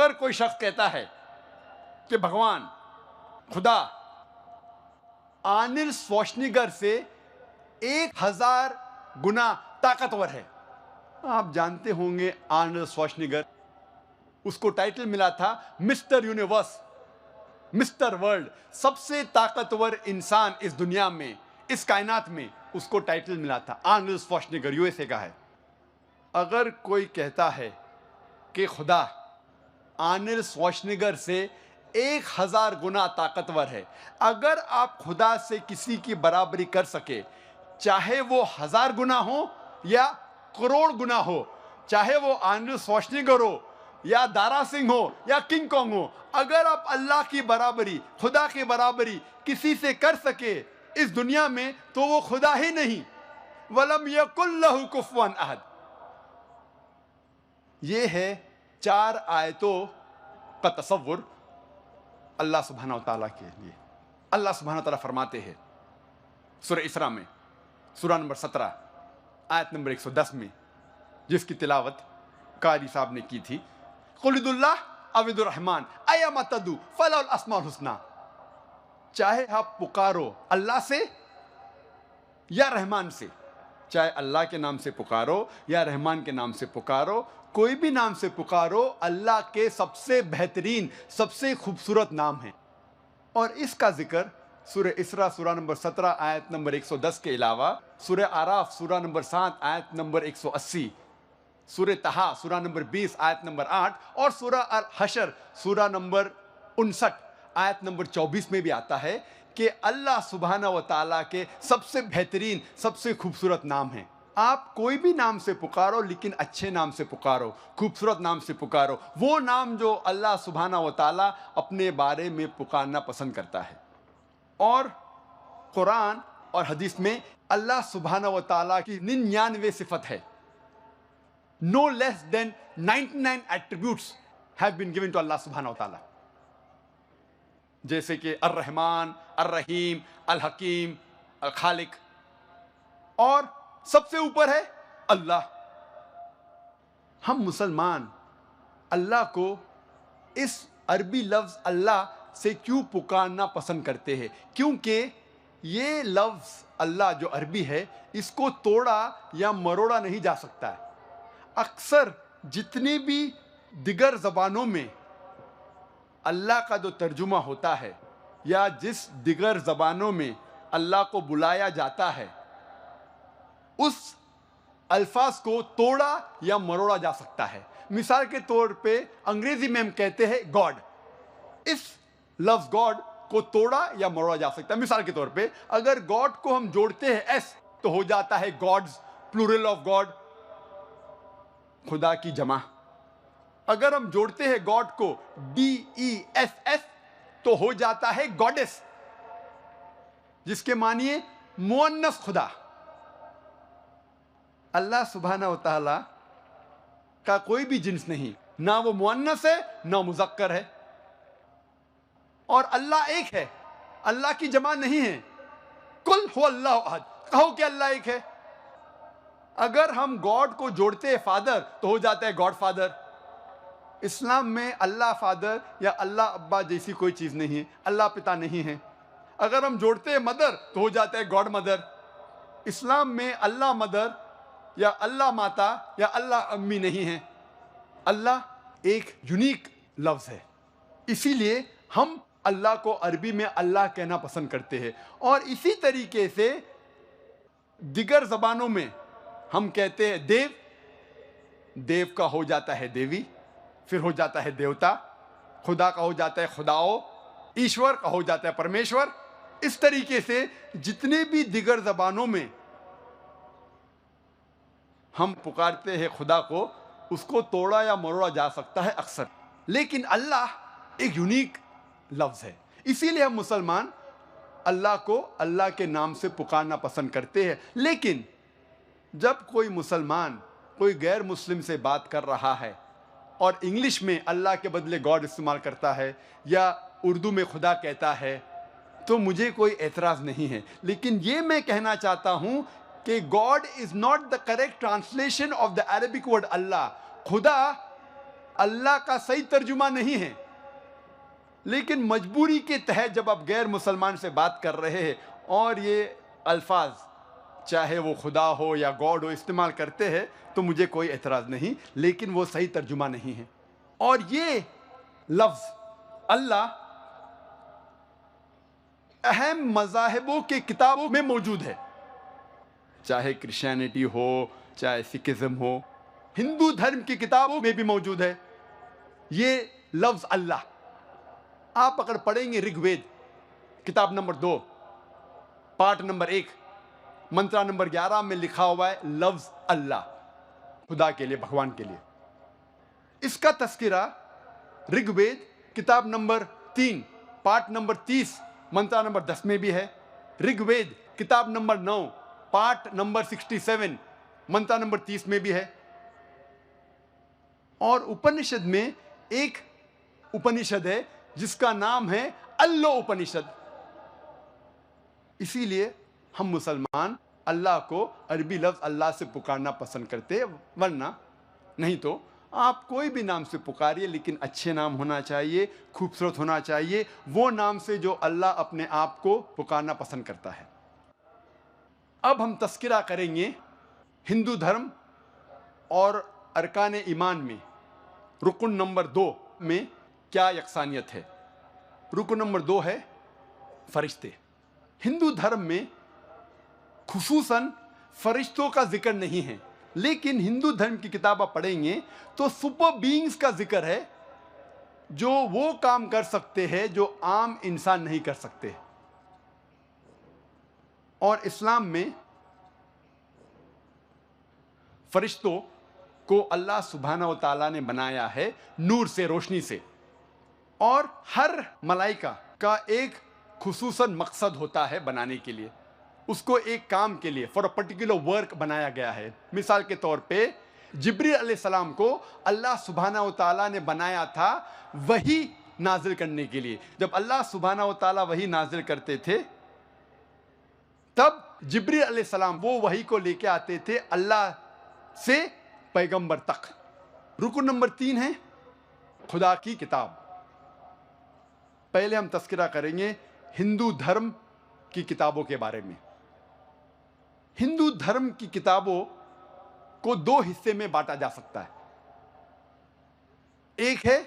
अगर कोई शख्स कहता है कि भगवान, खुदा आर्नल्ड श्वार्ज़नेगर से 1000 गुना ताकतवर है। आप जानते होंगे आर्नल्ड श्वार्ज़नेगर, उसको टाइटल मिला था मिस्टर यूनिवर्स, मिस्टर वर्ल्ड, सबसे ताकतवर इंसान इस दुनिया में, इस कायनात में, उसको टाइटल मिला था। आर्नल्ड श्वार्ज़नेगर यूएसए का है। अगर कोई कहता है कि खुदा आर्नल्ड श्वार्ज़नेगर से 1000 गुना ताकतवर है, अगर आप खुदा से किसी की बराबरी कर सके, चाहे वो 1000 गुना हो या करोड़ गुना हो, चाहे वो आर्नल्ड श्वार्ज़नेगर हो या दारा सिंह हो या किंग कॉन्ग हो, अगर आप अल्लाह की बराबरी, खुदा की बराबरी किसी से कर सके इस दुनिया में, तो वो खुदा ही नहीं। वलम यकुल लहू कुफुवन अहद। ये है 4 आयतों का तसव्वुर अल्लाह सुब्हानहू व तआला के लिए। अल्लाह सुब्हानहू व तआला फरमाते हैं सूरह इसरा में, सूरा नंबर 17 आयत नंबर 110 में, जिसकी तिलावत कारी साहब ने की थी, कुलिदुल्लाह अविदुर रहमान अय्यमा तदू फलहुल अस्माउल हुस्ना। चाहे आप पुकारो अल्लाह से या रहमान से, चाहे अल्लाह के नाम से पुकारो या रहमान के नाम से पुकारो, कोई भी नाम से पुकारो, अल्लाह के सबसे बेहतरीन, सबसे खूबसूरत नाम है। और इसका जिक्र सूरह इसरा सूरा नंबर 17 आयत नंबर 110 के अलावा सूरह आराफ सूरा नंबर 7 आयत नंबर 180, सूरह तहा सूरा नंबर 20 आयत नंबर 8 और सूरह अल हशर सूरा नंबर 59 आयत नंबर 24 में भी आता है कि अल्लाह सुब्हानहू व तआला के सबसे बेहतरीन, सबसे खूबसूरत नाम है। आप कोई भी नाम से पुकारो, लेकिन अच्छे नाम से पुकारो, खूबसूरत नाम से पुकारो, वो नाम जो अल्लाह सुब्हानहू व तआला अपने बारे में पुकारना पसंद करता है। और कुरान और हदीस में अल्लाह सुब्हानहू व तआला की 99 सिफत है। No less than 99 attributes have been given to Allah subhanahu wa ta'ala, जैसे कि अर्रहमान, अर्रहीम, अल हकीम, अल खालिक, और सबसे ऊपर है अल्लाह। हम मुसलमान अल्लाह को इस अरबी लफ्ज़ अल्लाह से क्यों पुकारना पसंद करते हैं? क्योंकि ये लफ्ज़ अल्लाह जो अरबी है, इसको तोड़ा या मरोड़ा नहीं जा सकता है। अक्सर जितनी भी दिगर ज़बानों में अल्लाह का जो तर्जुमा होता है या जिस दिगर ज़बानों में अल्लाह को बुलाया जाता है, उस अल्फाज को तोड़ा या मरोड़ा जा सकता है। मिसाल के तौर पे अंग्रेजी में हम कहते हैं गॉड, इस लफ्ज़ गॉड को तोड़ा या मरोड़ा जा सकता है। मिसाल के तौर पे अगर गॉड को हम जोड़ते हैं एस, तो हो जाता है गॉड्स, प्लूरल ऑफ गॉड, खुदा की जमा। अगर हम जोड़ते हैं गॉड को DESS, तो हो जाता है गॉडेस, जिसके मानिए मुअन्नस खुदा। अल्लाह सुब्हानहू व तआला का कोई भी जिन्स नहीं, ना वो मुअन्नस है ना मुज़क्कर है। और अल्लाह एक है, अल्लाह की जमा नहीं है। कुल हुवल्लाहु अहद, कहो कि अल्लाह एक है। अगर हम गॉड को जोड़ते हैं फादर, तो हो जाता है गॉड फादर। इस्लाम में अल्लाह फादर या अल्लाह अब्बा जैसी कोई चीज़ नहीं है, अल्लाह पिता नहीं है। अगर हम जोड़ते हैं मदर, तो हो जाता है गॉड मदर। इस्लाम में अल्लाह मदर या अल्लाह माता या अल्लाह अम्मी नहीं है। अल्लाह एक यूनिक लफ्ज़ है, इसीलिए हम अल्लाह को अरबी में अल्लाह कहना पसंद करते हैं। और इसी तरीके से दिगर ज़बानों में हम कहते हैं देव, देव का हो जाता है देवी, फिर हो जाता है देवता, खुदा का हो जाता है खुदाओ, ईश्वर का हो जाता है परमेश्वर। इस तरीके से जितने भी दिगर ज़बानों में हम पुकारते हैं खुदा को, उसको तोड़ा या मरोड़ा जा सकता है अक्सर, लेकिन अल्लाह एक यूनिक लफ्ज़ है। इसीलिए हम मुसलमान अल्लाह को अल्लाह के नाम से पुकारना पसंद करते हैं। लेकिन जब कोई मुसलमान कोई गैर मुस्लिम से बात कर रहा है और इंग्लिश में अल्लाह के बदले गॉड इस्तेमाल करता है या उर्दू में खुदा कहता है, तो मुझे कोई एतराज़ नहीं है। लेकिन ये मैं कहना चाहता हूँ कि God is not the correct translation of the Arabic word Allah. खुदा अल्लाह का सही तर्जुमा नहीं है, लेकिन मजबूरी के तहत जब आप गैर मुसलमान से बात कर रहे हैं और ये अल्फाज चाहे वो खुदा हो या गॉड हो इस्तेमाल करते हैं तो मुझे कोई एतराज़ नहीं, लेकिन वो सही तर्जुमा नहीं है। और ये लफ्ज़ अल्लाह अहम मज़ाहिबों के किताबों में मौजूद है, चाहे क्रिश्चियनिटी हो, चाहे सिखिज़्म हो, हिंदू धर्म की किताबों में भी मौजूद है ये लफ्ज़ अल्लाह। आप अगर पढ़ेंगे ऋग्वेद किताब नंबर 2 पाठ नंबर 1 मंत्रा नंबर 11 में लिखा हुआ है लफ्ज़ अल्लाह, खुदा के लिए, भगवान के लिए। इसका तस्किरा ऋग्वेद किताब नंबर 3 पाठ नंबर 30 मंत्रा नंबर 10 में भी है। ऋग्वेद किताब नंबर 9 पाठ नंबर 67 मंत्रा नंबर 30 में भी है। और उपनिषद में एक उपनिषद है जिसका नाम है अल्लो उपनिषद। इसीलिए हम मुसलमान अल्लाह को अरबी लफ्ज़ अल्लाह से पुकारना पसंद करते हैं, वरना नहीं तो आप कोई भी नाम से पुकारिए, लेकिन अच्छे नाम होना चाहिए, खूबसूरत होना चाहिए, वो नाम से जो अल्लाह अपने आप को पुकारना पसंद करता है। अब हम तस्किरा करेंगे हिंदू धर्म और अरकान ईमान में रुकन नंबर 2 में क्या यकसानियत है। रुकन नंबर 2 है फरिश्ते। हिंदू धर्म में खुसूसन फरिश्तों का जिक्र नहीं है, लेकिन हिंदू धर्म की किताब आप पढ़ेंगे तो सुपर बीइंग्स का जिक्र है जो वो काम कर सकते हैं जो आम इंसान नहीं कर सकते। और इस्लाम में फरिश्तों को अल्लाह सुब्हानहू व तआला ने बनाया है नूर से, रोशनी से, और हर मलाइका का एक खुसूसन मकसद होता है बनाने के लिए, उसको एक काम के लिए, फॉर अ पर्टिकुलर वर्क बनाया गया है। मिसाल के तौर पे जिब्रील अलैहिस्सलाम को अल्लाह सुब्हानहू व तआला ने बनाया था वही नाजिल करने के लिए। जब अल्लाह सुब्हानहू व तआला वही नाजिल करते थे तब जिब्रील अलैहिस्सलाम वो वही को लेके आते थे अल्लाह से पैगंबर तक। रुकन नंबर 3 है खुदा की किताब। पहले हम तस्करा करेंगे हिंदू धर्म की किताबों के बारे में। हिंदू धर्म की किताबों को 2 हिस्से में बांटा जा सकता है। एक है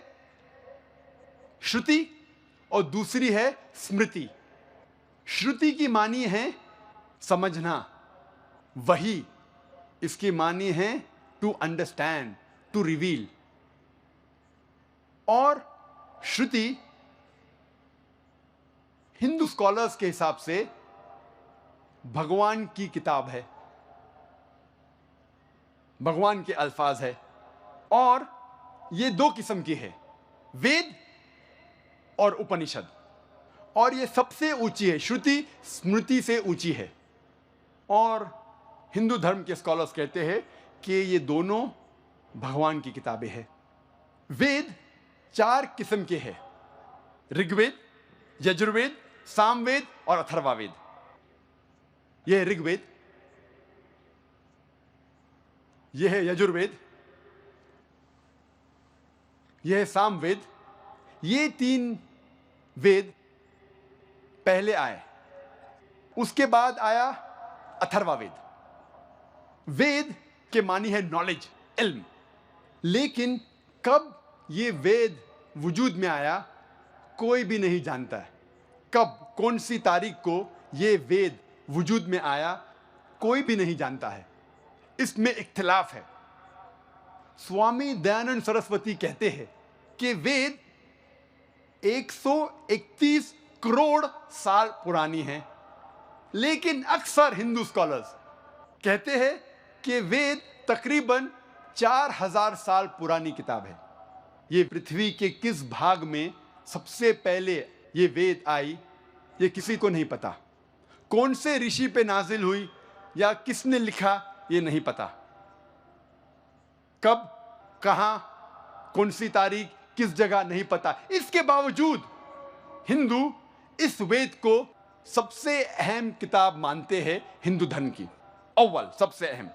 श्रुति और दूसरी है स्मृति। श्रुति की मानी है समझना, वही इसकी मानी है टू अंडरस्टैंड, टू रिवील। और श्रुति हिंदू स्कॉलर्स के हिसाब से भगवान की किताब है, भगवान के अल्फाज है। और ये 2 किस्म की है, वेद और उपनिषद। और ये सबसे ऊंची है, श्रुति स्मृति से ऊंची है। और हिंदू धर्म के स्कॉलर्स कहते हैं कि ये दोनों भगवान की किताबें हैं। वेद 4 किस्म के हैं, ऋग्वेद, यजुर्वेद, सामवेद और अथर्ववेद। यह है ऋग्वेद, यह है यजुर्वेद, यह है सामवेद। ये 3 वेद पहले आए, उसके बाद आया अथर्ववेद। वेद के मानी है नॉलेज, इल्म। लेकिन कब ये वेद वजूद में आया कोई भी नहीं जानता है। कब, कौन सी तारीख को ये वेद वजूद में आया कोई भी नहीं जानता है, इसमें इख्तिलाफ है। स्वामी दयानंद सरस्वती कहते हैं कि वेद 131 करोड़ साल पुरानी है, लेकिन अक्सर हिंदू स्कॉलर्स कहते हैं कि वेद तकरीबन 4000 साल पुरानी किताब है। ये पृथ्वी के किस भाग में सबसे पहले ये वेद आई ये किसी को नहीं पता। कौन से ऋषि पे नाजिल हुई या किसने लिखा ये नहीं पता। कब, कहां, कौन सी तारीख, किस जगह नहीं पता। इसके बावजूद हिंदू इस वेद को सबसे अहम किताब मानते हैं हिंदू धर्म की, अव्वल, सबसे अहम।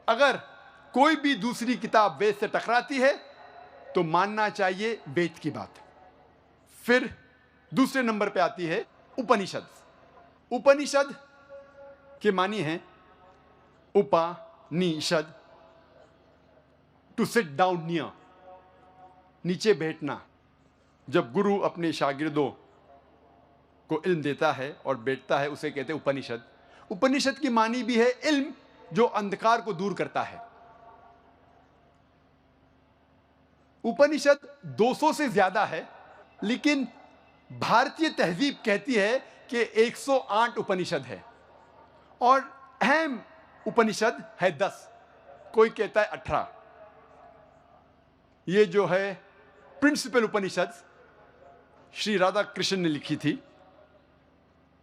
अगर कोई भी दूसरी किताब वेद से टकराती है तो मानना चाहिए वेद की बात। फिर दूसरे नंबर पे आती है उपनिषद। उपनिषद के मानी है उपनिषद, टू सिट डाउन नियर, नीचे बैठना। जब गुरु अपने शागिर्दों को इल्म देता है और बैठता है, उसे कहते हैं उपनिषद। उपनिषद की मानी भी है इल्म जो अंधकार को दूर करता है। उपनिषद 200 से ज्यादा है, लेकिन भारतीय तहजीब कहती है कि 108 उपनिषद है और अहम उपनिषद है 10, कोई कहता है 18। ये जो है प्रिंसिपल उपनिषद श्री राधा कृष्ण ने लिखी थी,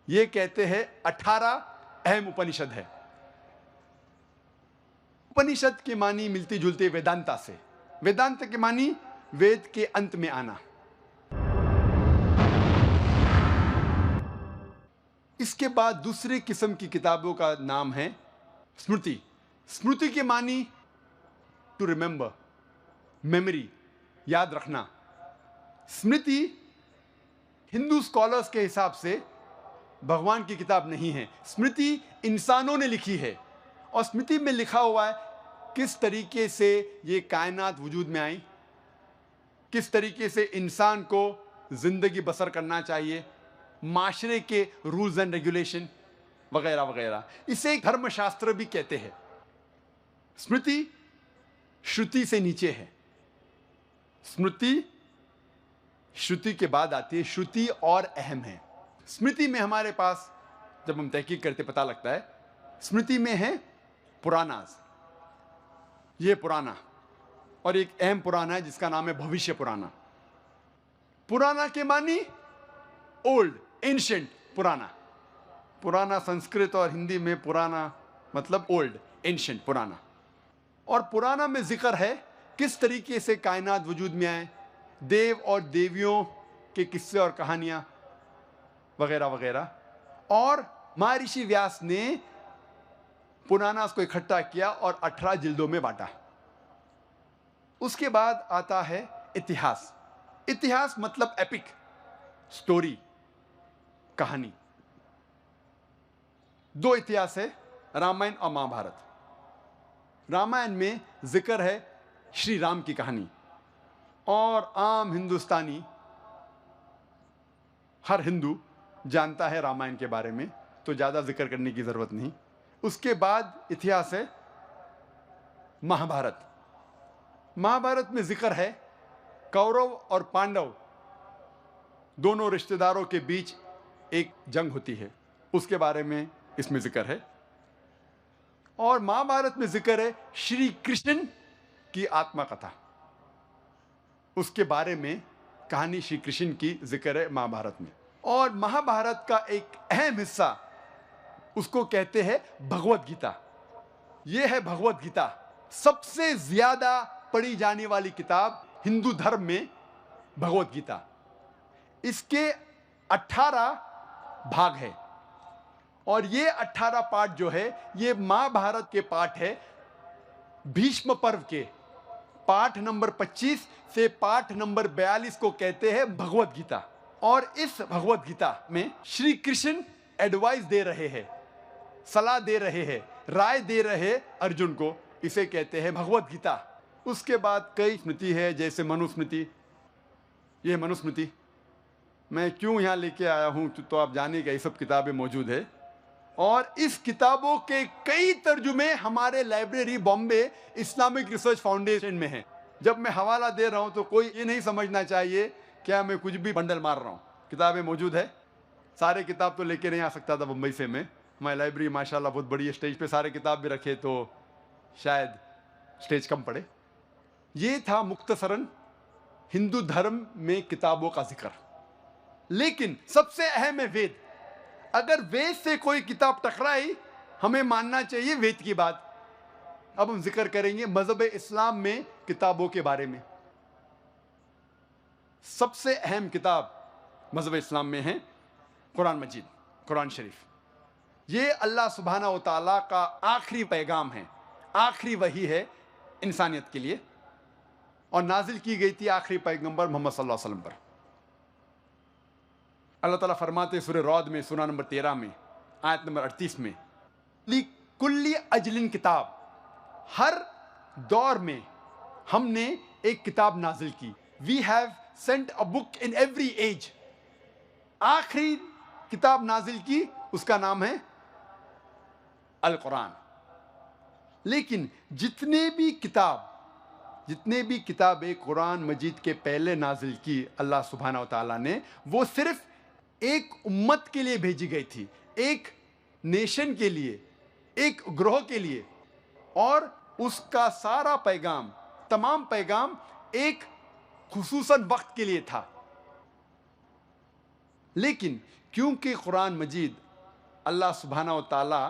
ये कहते हैं 18 अहम उपनिषद है। उपनिषद की मानी मिलती जुलती वेदांता से। वेदांत की मानी वेद के अंत में आना। इसके बाद दूसरे किस्म की किताबों का नाम है स्मृति। स्मृति की मानी टू रिमेंबर, मेमोरी, याद रखना। स्मृति हिंदू स्कॉलर्स के हिसाब से भगवान की किताब नहीं है, स्मृति इंसानों ने लिखी है। और स्मृति में लिखा हुआ है किस तरीके से ये कायनात वजूद में आई, किस तरीके से इंसान को जिंदगी बसर करना चाहिए, माशरे के रूल्स एंड रेगुलेशन वगैरह वगैरह। इसे धर्मशास्त्र भी कहते हैं। स्मृति श्रुति से नीचे है। स्मृति श्रुति के बाद आती है श्रुति और अहम है। स्मृति में हमारे पास जब हम तहकीक करते पता लगता है, स्मृति में है पुराणास, ये पुराना, और एक अहम पुराना है जिसका नाम है भविष्य पुराना। पुराना के मानी ओल्ड, एंशिएंट, पुराना। पुराना संस्कृत और हिंदी में पुराना मतलब ओल्ड, एंशिएंट, पुराना। और पुराना में जिक्र है किस तरीके से कायनात वजूद में आए, देव और देवियों के किस्से और कहानियां वगैरह वगैरह। और महर्षि व्यास ने पुराणास को इकट्ठा किया और 18 जिल्दों में बांटा। उसके बाद आता है इतिहास। इतिहास मतलब एपिक, स्टोरी, कहानी। 2 इतिहास है, रामायण और महाभारत। रामायण में जिक्र है श्री राम की कहानी, और आम हिंदुस्तानी, हर हिंदू जानता है रामायण के बारे में, तो ज्यादा जिक्र करने की जरूरत नहीं। उसके बाद इतिहास है महाभारत। महाभारत में जिक्र है कौरव और पांडव दोनों रिश्तेदारों के बीच एक जंग होती है, उसके बारे में इसमें जिक्र है। और महाभारत में जिक्र है श्री कृष्ण की आत्मकथा, उसके बारे में कहानी श्री कृष्ण की जिक्र है महाभारत में। और महाभारत का एक अहम हिस्सा उसको कहते हैं भगवत गीता। यह है भगवत गीता, सबसे ज्यादा पढ़ी जाने वाली किताब हिंदू धर्म में भगवत गीता। इसके 18 भाग है और ये 18 पाठ जो है ये महाभारत के पाठ है। भीष्म पर्व के पाठ नंबर 25 से पाठ नंबर 42 को कहते हैं भगवत गीता। और इस भगवत गीता में श्री कृष्ण एडवाइस दे रहे हैं, सलाह दे रहे हैं, राय दे रहे हैं अर्जुन को, इसे कहते हैं भगवत गीता। उसके बाद कई स्मृति है, जैसे मनुस्मृति। यह मनुस्मृति मैं क्यों यहाँ लेके आया हूं तो आप जानेगा, ये सब किताबें मौजूद है। और इस किताबों के कई तर्जुमे हमारे library Bombay Islamic research foundation में है। जब मैं हवाला दे रहा हूं तो कोई ये नहीं समझना चाहिए क्या मैं कुछ भी बंडल मार रहा हूं। किताबें मौजूद है। सारे किताब तो लेके नहीं आ सकता था बम्बई से मैं, हमारी लाइब्रेरी माशाल्लाह बहुत बड़ी है, स्टेज पे सारे किताब भी रखे तो शायद स्टेज कम पड़े। ये था मुख्तसरन हिंदू धर्म में किताबों का जिक्र। लेकिन सबसे अहम है वेद। अगर वेद से कोई किताब टकराई हमें मानना चाहिए वेद की बात। अब हम जिक्र करेंगे मजहब इस्लाम में किताबों के बारे में। सबसे अहम किताब मजहब इस्लाम में है कुरान मजीद, कुरान शरीफ। ये अल्लाह सुब्हानहू व तआला का आखिरी पैगाम है, आखिरी वही है इंसानियत के लिए। और नाजिल की गई थी आखिरी पैगंबर मोहम्मद सल्लल्लाहु अलैहि वसल्लम पर। अल्लाह ताला फरमाते सूरह रौद में सूरा नंबर 13 में आयत नंबर 38 में, ली कुल्ली अजलिन किताब, हर दौर में हमने एक किताब नाजिल की। We have sent a book in every age. आखिरी किताब नाजिल की उसका नाम है अल कुरान। लेकिन जितने भी किताबें कुरान मजीद के पहले नाजिल की अल्लाह सुब्हानहू व तआला ने, वो सिर्फ एक उम्मत के लिए भेजी गई थी, एक नेशन के लिए, एक ग्रोह के लिए, और उसका सारा पैगाम, तमाम पैगाम एक खुसूसन वक्त के लिए था। लेकिन क्योंकि कुरान मजीद अल्लाह सुब्हानहू व तआला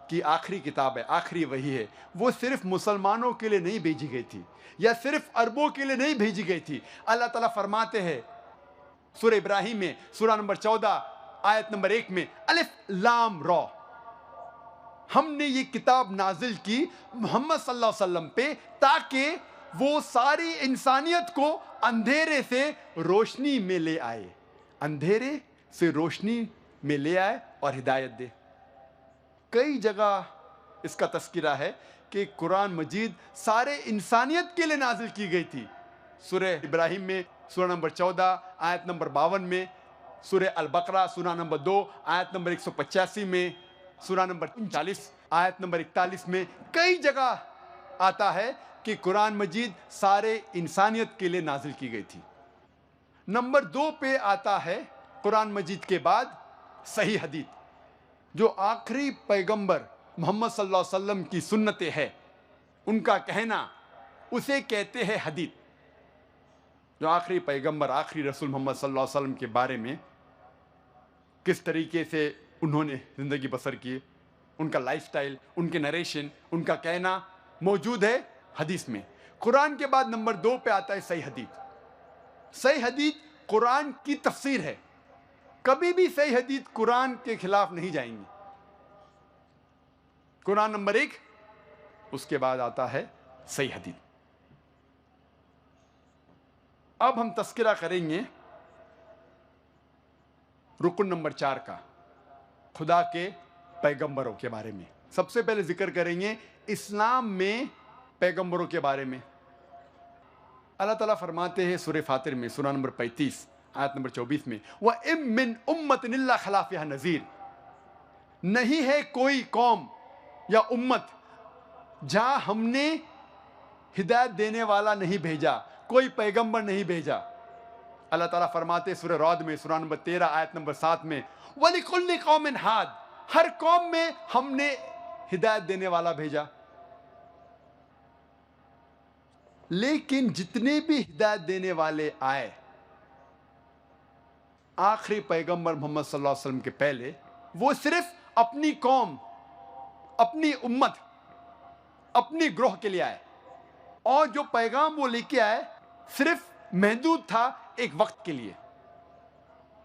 की आखिरी किताब है, आखिरी वही है, वो सिर्फ मुसलमानों के लिए नहीं भेजी गई थी या सिर्फ अरबों के लिए नहीं भेजी गई थी। अल्लाह ताला फरमाते हैं सूरह इब्राहिम में सूरा नंबर 14 आयत नंबर 1 में, अलिफ लाम रॉ, हमने ये किताब नाजिल की मोहम्मद सल्लल्लाहु अलैहि वसल्लम पे ताकि वो सारी इंसानियत को अंधेरे से रोशनी में ले आए, अंधेरे से रोशनी में ले आए और हिदायत दे। कई जगह इसका तस्किरा है कि कुरान मजीद सारे इंसानियत के लिए नाजिल की गई थी। सूरह इब्राहिम में सूरा नंबर 14 आयत नंबर 52 में, सूरह अल बकरा सूरा नंबर 2 आयत नंबर 185 में, सूरा नंबर 39 आयत नंबर 41 में, कई जगह आता है कि कुरान मजीद सारे इंसानियत के लिए नाजिल की गई थी। नंबर 2 पे आता है कुरान मजीद के बाद सही हदीस, जो आखिरी पैगंबर मोहम्मद सल्लल्लाहु अलैहि वसल्लम की सुन्नतें है, उनका कहना, उसे कहते हैं हदीस। जो आखिरी पैगंबर, आखिरी रसूल मोहम्मद सल्लल्लाहु अलैहि वसल्लम के बारे में किस तरीके से उन्होंने ज़िंदगी बसर की, उनका लाइफस्टाइल, उनके नरेशन, उनका कहना मौजूद है हदीस में। कुरान के बाद नंबर 2 पे आता है सही हदीस। सही हदीस कुरान की तफसीर है। कभी भी सही हदीस कुरान के खिलाफ नहीं जाएंगी। कुरान नंबर 1, उसके बाद आता है सही हदीस। अब हम तस्करा करेंगे रुकन नंबर 4 का, खुदा के पैगंबरों के बारे में। सबसे पहले जिक्र करेंगे इस्लाम में पैगंबरों के बारे में। अल्लाह ताला फरमाते हैं सूरह फातिर में सूरा नंबर 35 आयत नंबर 24 में, व इम मिन उम्मतिन इल्ला खला फिहा नज़ीर, नहीं है कोई कौम या उम्मत जहां हमने हिदायत देने वाला नहीं भेजा, कोई पैगंबर नहीं भेजा। अल्लाह ताला फरमाते सूरह रौद में सूरा नंबर 13 आयत नंबर 7 में, वलिकुल्लि कौमिन हाद, हर कौम में हमने हिदायत देने वाला भेजा। लेकिन जितने भी हिदायत देने वाले आए, आखिरी पैगंबर मोहम्मद सल्लल्लाहु अलैहि वसल्लम के पहले, वो सिर्फ अपनी कौम, अपनी उम्मत, अपनी ग्रोह के लिए आए, और जो पैगाम वो लेके आए सिर्फ महदूद था एक वक्त के लिए।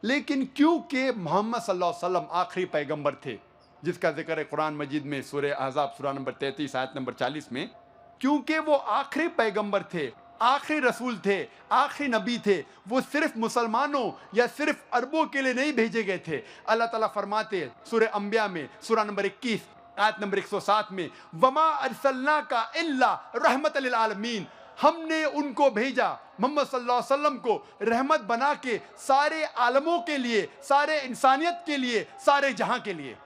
लेकिन क्योंकि मोहम्मद सल्लल्लाहु अलैहि वसल्लम आखिरी पैगंबर थे, जिसका जिक्र है कुरान मजीद में सूरह अहज़ाब सूरा नंबर 33 आयत नंबर 40 में, क्योंकि वो आखिरी पैगंबर थे, आखिरी रसूल थे, आखिरी नबी थे, वो सिर्फ मुसलमानों या सिर्फ अरबों के लिए नहीं भेजे गए थे। अल्लाह ताला फरमाते सूरह अंबिया में सूरा नंबर 21 आयत नंबर 107 में, वमा अरसलनाका इल्ला रहमतल लिल आलमीन, हमने उनको भेजा मोहम्मद सल्लल्लाहु अलैहि वसल्लम को रहमत बना के सारे आलमों के लिए, सारे इंसानियत के लिए, सारे जहां के लिए।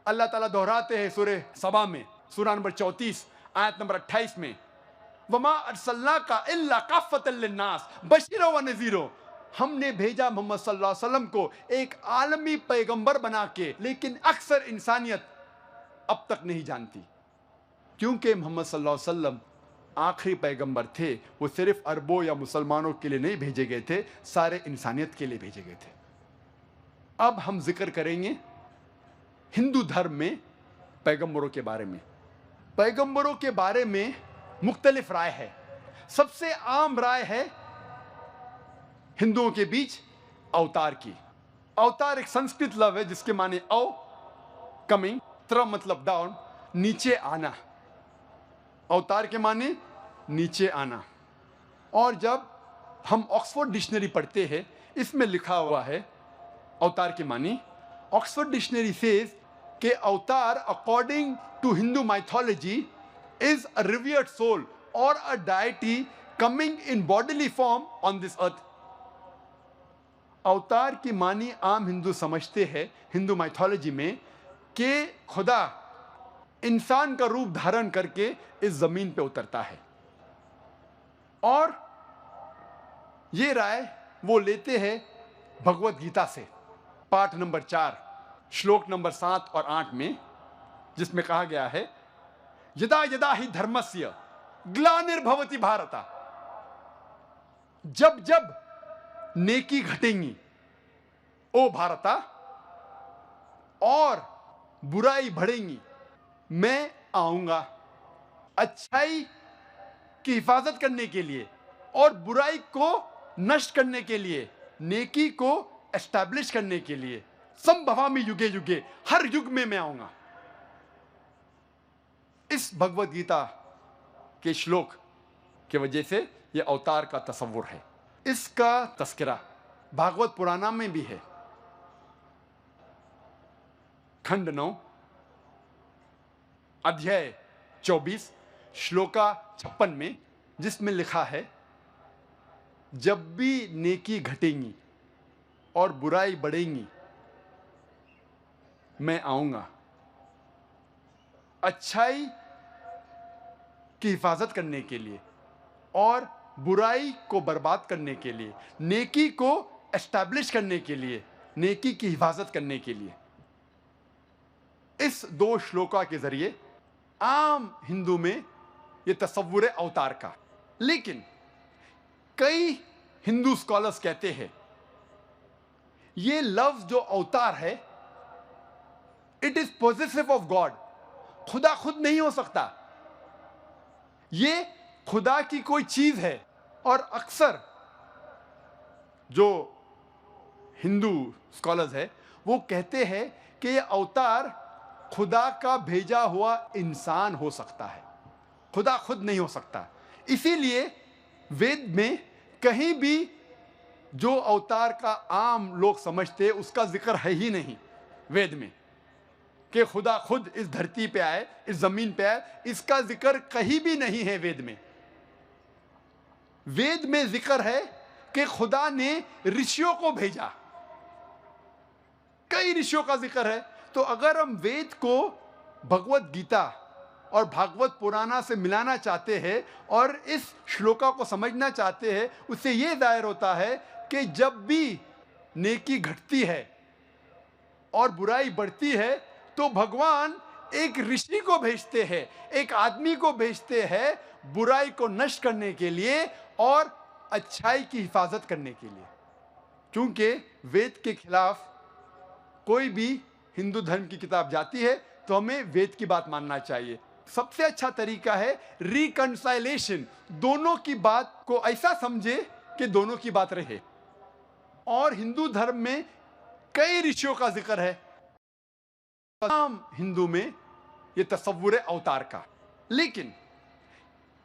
अल्लाह ताला दोहराते हैं सूरह सबा में सूरा नंबर 34 आयत नंबर 28 में, वमा अरसलनाका इल्ला काफ़तल लिन्नास बशीरो व नज़ीरो, हमने भेजा मोहम्मद सल्लल्लाहु अलैहि वसल्लम को एक आलमी पैगंबर बना के। लेकिन अक्सर इंसानियत अब तक नहीं जानती, क्योंकि मोहम्मद सल्लल्लाहु अलैहि वसल्लम आखिरी पैगंबर थे, वो सिर्फ अरबों या मुसलमानों के लिए नहीं भेजे गए थे, सारे इंसानियत के लिए भेजे गए थे। अब हम जिक्र करेंगे हिंदू धर्म में पैगंबरों के बारे में। पैगंबरों के बारे में मुख्तलिफ राय है। सबसे आम राय है हिंदुओं के बीच अवतार की। अवतार एक संस्कृत लफ्ज़ है जिसके माने अव कमिंग, त्र मतलब डाउन, नीचे आना। अवतार के माने नीचे आना। और जब हम ऑक्सफोर्ड डिक्शनरी पढ़ते हैं, इसमें लिखा हुआ है अवतार की मानी। ऑक्सफोर्ड डिक्शनरी सेज कि avatar according to Hindu mythology is a revered soul और a deity coming in bodily form on this earth. Avatar की मानी आम हिंदू समझते हैं हिंदू माइथोलॉजी में कि खुदा इंसान का रूप धारण करके इस जमीन पे उतरता है, और ये राय वो लेते हैं भगवत गीता से, पाठ नंबर 4 श्लोक नंबर 7 और 8 में, जिसमें कहा गया है यदा यदा ही धर्मस्य ग्लानिर्भवति भारत। जब जब नेकी घटेंगी ओ भारता और बुराई बढ़ेंगी, मैं आऊंगा अच्छाई की हिफाजत करने के लिए और बुराई को नष्ट करने के लिए, नेकी को एस्टैब्लिश करने के लिए। संभवामि युगे युगे, हर युग में मैं आऊंगा। इस भगवत गीता के श्लोक की वजह से यह अवतार का तस्वुर है। इसका तस्करा भागवत पुराण में भी है, खंड 9 अध्याय 24 श्लोका 56 में, जिसमें लिखा है जब भी नेकी घटेंगी और बुराई बढ़ेंगी, मैं आऊंगा अच्छाई की हिफाजत करने के लिए और बुराई को बर्बाद करने के लिए, नेकी को एस्टैब्लिश करने के लिए, नेकी की हिफाजत करने के लिए। इस 2 श्लोका के जरिए आम हिंदू में यह तस्वुर है अवतार का। लेकिन कई हिंदू स्कॉलर्स कहते हैं ये लफ्ज जो अवतार है, it is positive of God. खुदा खुद नहीं हो सकता, ये खुदा की कोई चीज है। और अक्सर जो हिंदू स्कॉलर्स है वो कहते हैं कि ये अवतार खुदा का भेजा हुआ इंसान हो सकता है, खुदा खुद नहीं हो सकता। इसीलिए वेद में कहीं भी जो अवतार का आम लोग समझते उसका जिक्र है ही नहीं वेद में, कि खुदा खुद इस धरती पे आए, इस जमीन पे आए, इसका जिक्र कहीं भी नहीं है वेद में। वेद में जिक्र है कि खुदा ने ऋषियों को भेजा, कई ऋषियों का जिक्र है। तो अगर हम वेद को भगवत गीता और भागवत पुराना से मिलाना चाहते हैं और इस श्लोका को समझना चाहते हैं, उससे यह जाहिर होता है कि जब भी नेकी घटती है और बुराई बढ़ती है तो भगवान एक ऋषि को भेजते हैं, एक आदमी को भेजते हैं बुराई को नष्ट करने के लिए और अच्छाई की हिफाजत करने के लिए। क्योंकि वेद के खिलाफ कोई भी हिंदू धर्म की किताब जाती है तो हमें वेद की बात मानना चाहिए। सबसे अच्छा तरीका है रिकंसाइलेशन, दोनों की बात को ऐसा समझे कि दोनों की बात रहे। और हिंदू धर्म में कई ऋषियों का जिक्र है, आम हिंदू में यह तस्वुर है अवतार का। लेकिन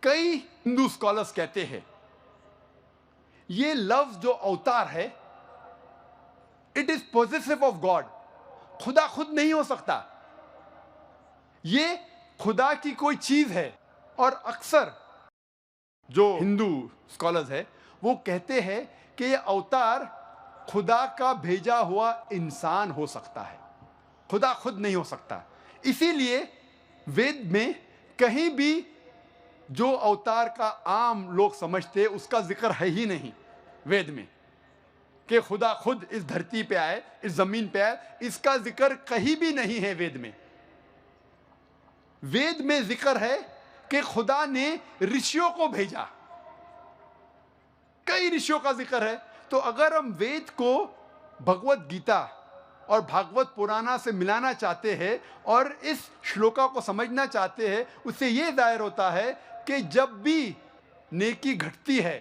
कई हिंदू स्कॉलर्स कहते हैं ये लफ्ज जो अवतार है, it is positive of God. खुदा खुद नहीं हो सकता, ये खुदा की कोई चीज है। और अक्सर जो हिंदू स्कॉलर्स है वो कहते हैं कि ये अवतार खुदा का भेजा हुआ इंसान हो सकता है, खुदा खुद नहीं हो सकता। इसीलिए वेद में कहीं भी जो अवतार का आम लोग समझते उसका जिक्र है ही नहीं वेद में, कि खुदा खुद इस धरती पे आए, इस जमीन पे आए, इसका जिक्र कहीं भी नहीं है वेद में। वेद में जिक्र है कि खुदा ने ऋषियों को भेजा, कई ऋषियों का जिक्र है। तो अगर हम वेद को भगवत गीता और भागवत पुराना से मिलाना चाहते हैं और इस श्लोका को समझना चाहते हैं, उससे यह जाहिर होता है कि जब भी नेकी घटती है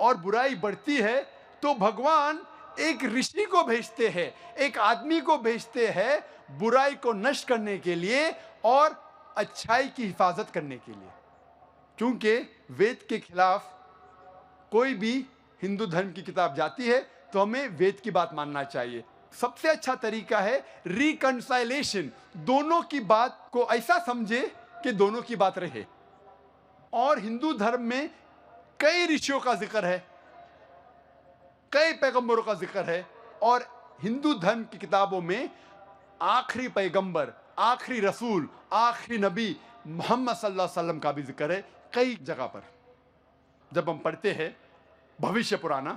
और बुराई बढ़ती है तो भगवान एक ऋषि को भेजते हैं, एक आदमी को भेजते हैं बुराई को नष्ट करने के लिए और अच्छाई की हिफाजत करने के लिए। क्योंकि वेद के खिलाफ कोई भी हिंदू धर्म की किताब जाती है तो हमें वेद की बात मानना चाहिए। सबसे अच्छा तरीका है रिकंसाइलेशन, दोनों की बात को ऐसा समझे कि दोनों की बात रहे। और हिंदू धर्म में कई ऋषियों का जिक्र है, कई पैगंबरों का जिक्र है, और हिंदू धर्म की किताबों में आखिरी पैगंबर, आखिरी रसूल, आखिरी नबी मोहम्मद सल्लल्लाहु अलैहि वसल्लम का भी जिक्र है कई जगह पर। जब हम पढ़ते हैं भविष्य पुराना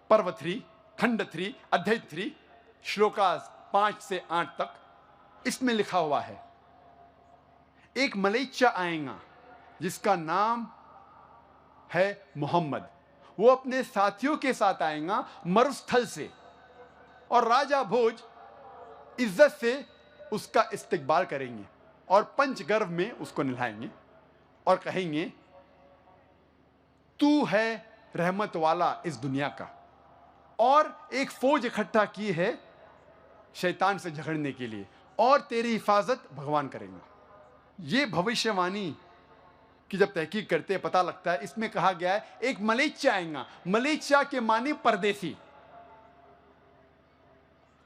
पर्व 3 खंड 3 अध्याय 3 श्लोकास 5 से 8 तक, इसमें लिखा हुआ है एक मलेच्चा आएगा जिसका नाम है मोहम्मद। वो अपने साथियों के साथ आएगा मरुस्थल से, और राजा भोज इज्जत से उसका इस्तकबाल करेंगे और पंचगर्व में उसको नहलाएंगे और कहेंगे तू है रहमत वाला इस दुनिया का। और एक फौज इकट्ठा की है शैतान से झगड़ने के लिए, और तेरी हिफाजत भगवान करेंगे। ये भविष्यवाणी की जब तहकीक करते हैं पता लगता है इसमें कहा गया है एक मलेच्चा आएगा। मलेच्चा के माने परदेसी,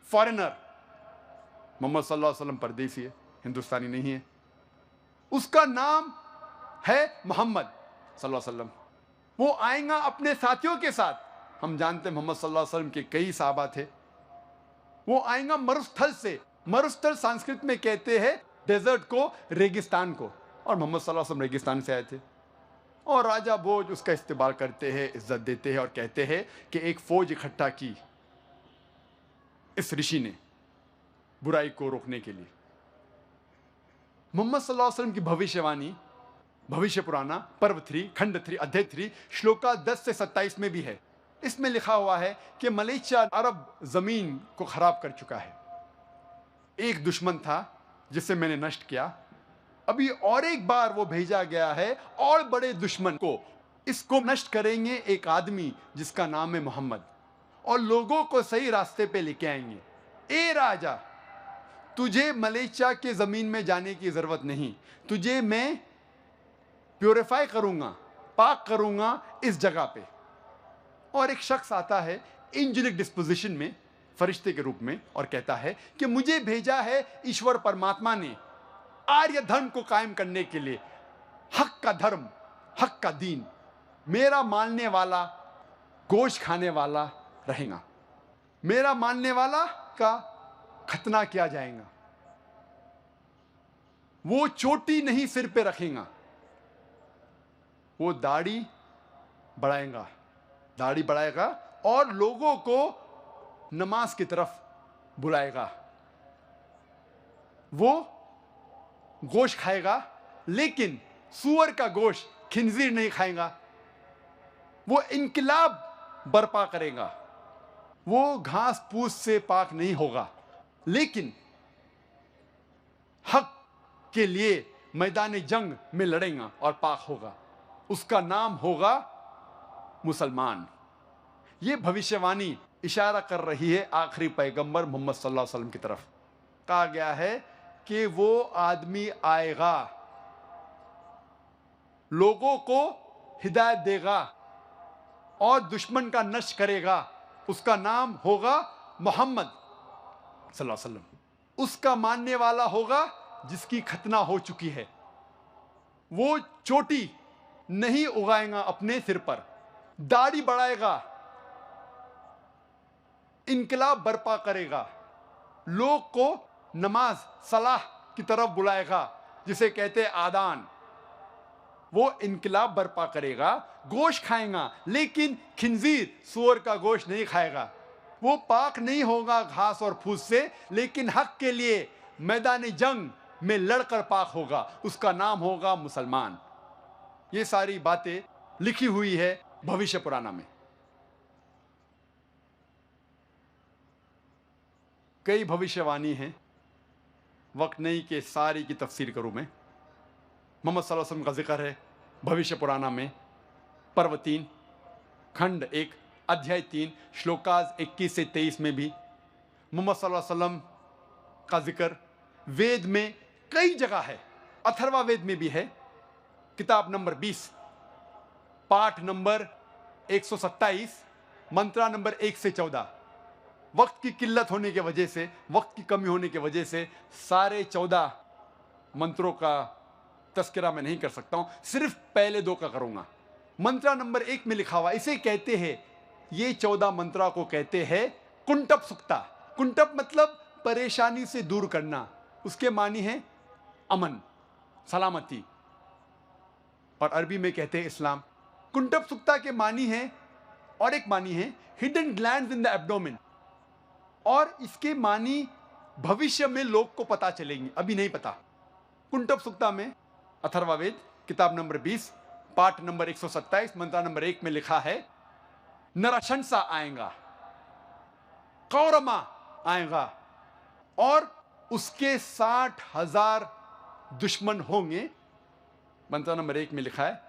फॉरेनर। मोहम्मद सल्लल्लाहु अलैहि वसल्लम परदेसी है, हिंदुस्तानी नहीं है। उसका नाम है मोहम्मद सल्लल्लाहु अलैहि वसल्लम। वो आएगा अपने साथियों के साथ। हम जानते हैं मोहम्मद सल्लल्लाहु अलैहि वसल्लम के कई सहाबा थे। वो आएगा मरुस्थल से। मरुस्थल संस्कृत में कहते हैं डेजर्ट को, रेगिस्तान को, और मोहम्मद सल्लल्लाहु अलैहि वसल्लम रेगिस्तान से आए थे। और राजा भोज उसका इस्तेमाल करते हैं, इज्जत देते हैं और कहते हैं कि एक फौज इकट्ठा की इस ऋषि ने बुराई को रोकने के लिए। मोहम्मद सल्लल्लाहु अलैहि वसल्लम की भविष्यवाणी भविष्य पुराना पर्व 3 खंड 3 अध्याय 3 श्लोका 10 से 27 में भी है। इसमें लिखा हुआ है कि मलेशिया अरब जमीन को खराब कर चुका है। एक दुश्मन था जिसे मैंने नष्ट किया, अभी और एक बार वो भेजा गया है और बड़े दुश्मन को। इसको नष्ट करेंगे एक आदमी जिसका नाम है मोहम्मद, और लोगों को सही रास्ते पे लेके आएंगे। ए राजा, तुझे मलेशिया के जमीन में जाने की जरूरत नहीं, तुझे मैं प्योरीफाई करूंगा, पाक करूंगा इस जगह पे। और एक शख्स आता है एंजेलिक डिस्पोजिशन में, फरिश्ते के रूप में, और कहता है कि मुझे भेजा है ईश्वर परमात्मा ने आर्य धर्म को कायम करने के लिए, हक का धर्म, हक का दीन। मेरा मानने वाला गोश्त खाने वाला रहेगा, मेरा मानने वाला का खतना किया जाएगा। वो चोटी नहीं सिर पे रखेगा, वो दाढ़ी बढ़ाएगा, दाढ़ी बढ़ाएगा और लोगों को नमाज की तरफ बुलाएगा। वो गोश्त खाएगा, लेकिन सूअर का गोश्त, खिंजीर नहीं खाएगा। वो इनकलाब बर्पा करेगा। वो घास फूस से पाक नहीं होगा, लेकिन हक के लिए मैदान जंग में लड़ेगा और पाक होगा। उसका नाम होगा मुसलमान। ये भविष्यवाणी इशारा कर रही है आखिरी पैगंबर मोहम्मद सल्लल्लाहु अलैहि वसल्लम की तरफ। कहा गया है कि वो आदमी आएगा, लोगों को हिदायत देगा और दुश्मन का नष्ट करेगा। उसका नाम होगा मोहम्मद सल्लल्लाहु अलैहि वसल्लम। उसका मानने वाला होगा जिसकी खतना हो चुकी है। वो चोटी नहीं उगाएगा अपने सिर पर, दाढ़ी बढ़ाएगा, इनकलाब बर्पा करेगा, लोग को नमाज सलाह की तरफ बुलाएगा, जिसे कहते हैं आदान। वो इनकलाब बर्पा करेगा, गोश्त खाएगा, लेकिन खिंजीर, सूअर का गोश्त नहीं खाएगा। वो पाक नहीं होगा घास और फूस से, लेकिन हक के लिए मैदान जंग में लड़कर पाक होगा। उसका नाम होगा मुसलमान। ये सारी बातें लिखी हुई है भविष्य पुराना में। कई भविष्यवाणी हैं, वक्त नहीं कि सारी की तफसीर करूं मैं। मोहम्मद सल्लल्लाहु अलैहि वसल्लम का जिक्र है भविष्य पुराना में पर्व 3 खंड 1 अध्याय 3 श्लोकास 21 से 23 में भी मोहम्मद सल्लल्लाहु अलैहि वसल्लम का जिक्र वेद में कई जगह है। अथर्वा वेद में भी है, किताब नंबर 20 पाठ नंबर 127, मंत्रा नंबर 1 से 14। वक्त की किल्लत होने की वजह से, वक्त की कमी होने की वजह से सारे 14 मंत्रों का तस्करा मैं नहीं कर सकता हूं, सिर्फ पहले 2 का करूंगा। मंत्रा नंबर 1 में लिखा हुआ, इसे कहते हैं, ये 14 मंत्रा को कहते हैं कुंटप सुक्ता। कुंटप मतलब परेशानी से दूर करना, उसके मानी है अमन, सलामती, और अरबी में कहते हैं इस्लाम। कुंटप सुक्ता के मानी है, और एक मानी है hidden glands in the abdomen, और इसके मानी भविष्य में लोग को पता चलेंगे, अभी नहीं पता। कुंटप सुक्ता में अथर्ववेद किताब नंबर 20 पाठ नंबर 127 मंत्रा नंबर 1 में लिखा है, नरशंसा आएगा, कौरमा आएगा, और उसके 60,000 दुश्मन होंगे। मंत्रा नंबर 1 में लिखा है,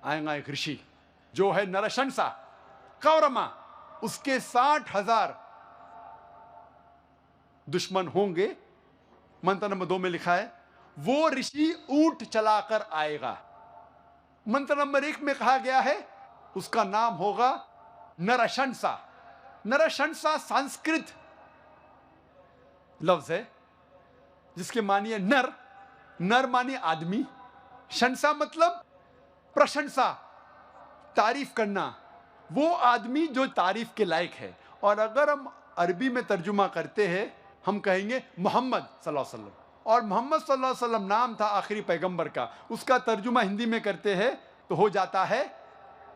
आएगा एक ऋषि जो है नरशंसा, कौरमा, उसके 60,000 दुश्मन होंगे। मंत्र नंबर 2 में लिखा है, वो ऋषि ऊंट चलाकर आएगा। मंत्र नंबर 1 में कहा गया है, उसका नाम होगा नरशंसा। नरशंसा संस्कृत लफ्ज है जिसके मानिए नर, नर माने आदमी, शंसा मतलब प्रशंसा, तारीफ करना, वो आदमी जो तारीफ के लायक है। और अगर हम अरबी में तर्जुमा करते हैं, हम कहेंगे मोहम्मद सल्लल्लाहु अलैहि वसल्लम, और मोहम्मद सल्लल्लाहु अलैहि वसल्लम नाम था आखिरी पैगंबर का, उसका तर्जुमा हिंदी में करते हैं तो हो जाता है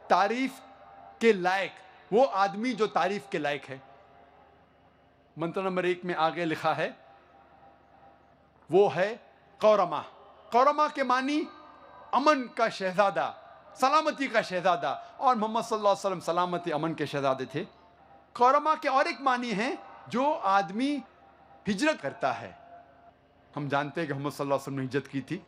तारीफ के लायक, वो आदमी जो तारीफ के लायक है। मंत्र नंबर 1 में आगे लिखा है, वो है कौरमा। कौरमा के मानी अमन का शहजादा, सलामती का शहजादा, और मोहम्मद सल्लल्लाहु अलैहि वसल्लम सलामती अमन के शहजादे थे। कौरमा के और एक मानी है, जो आदमी हिजरत करता है। हम जानते हैं कि मोहम्मद सल्लल्लाहु अलैहि वसल्लम ने हिजरत की थी।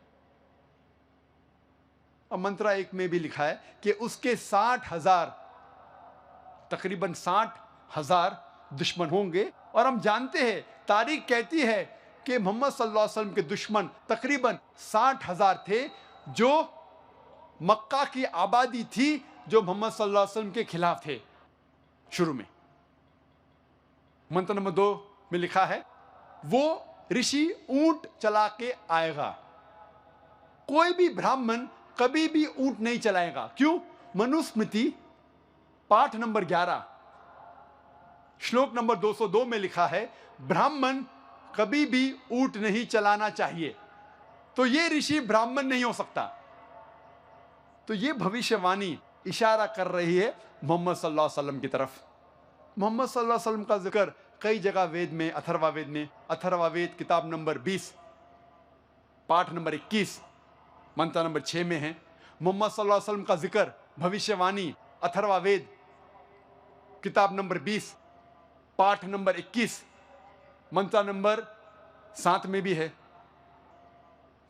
और मंत्रा 1 में भी लिखा है कि उसके 60,000, तकरीबन 60,000 दुश्मन होंगे। और हम जानते हैं, तारीख कहती है कि मोहम्मद सल्लल्लाहु अलैहि वसल्लम के दुश्मन तकरीबन 60,000 थे, जो मक्का की आबादी थी, जो मोहम्मद सल्लल्लाहु अलैहि वसल्लम के खिलाफ थे शुरू में। मंत्र नंबर 2 में लिखा है, वो ऋषि ऊंट चला के आएगा। कोई भी ब्राह्मण कभी भी ऊंट नहीं चलाएगा। क्यों? मनुस्मृति पाठ नंबर 11 श्लोक नंबर 202 में लिखा है, ब्राह्मण कभी भी ऊंट नहीं चलाना चाहिए। तो ये ऋषि ब्राह्मण नहीं हो सकता। तो ये भविष्यवाणी इशारा कर रही है मोहम्मद सल्लल्लाहु अलैहि वसल्लम की तरफ। मोहम्मद सल्लल्लाहु अलैहि वसल्लम का जिक्र कई जगह वेद में, अथर्ववेद में, अथर्ववेद किताब नंबर 20 पाठ नंबर 21 मंत्र नंबर 6 में है। मोहम्मद सल्लल्लाहु अलैहि वसल्लम का जिक्र, भविष्यवाणी अथर्ववेद किताब नंबर 20 पाठ नंबर 21 मंत्र नंबर 7 में भी है।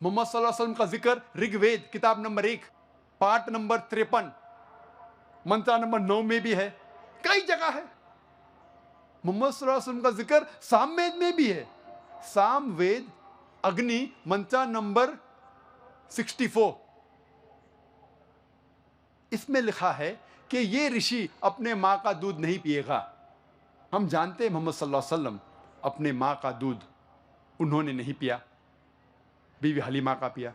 मोहम्मद सल्लल्लाहु अलैहि वसल्लम का जिक्र ऋग्वेद किताब नंबर 1 पाठ नंबर 53 मंत्र नंबर 9 में भी है। कई जगह है। मोहम्मद सल्लल्लाहु अलैहि वसल्लम का जिक्र सामवेद में भी है। सामवेद अग्नि मंत्र नंबर 64, इसमें लिखा है कि ये ऋषि अपने मां का दूध नहीं पिएगा। हम जानते हैं मोहम्मद सल्लल्लाहु अलैहि वसल्लम अपने मां का दूध उन्होंने नहीं पिया, बीवी हलीमा का पिया।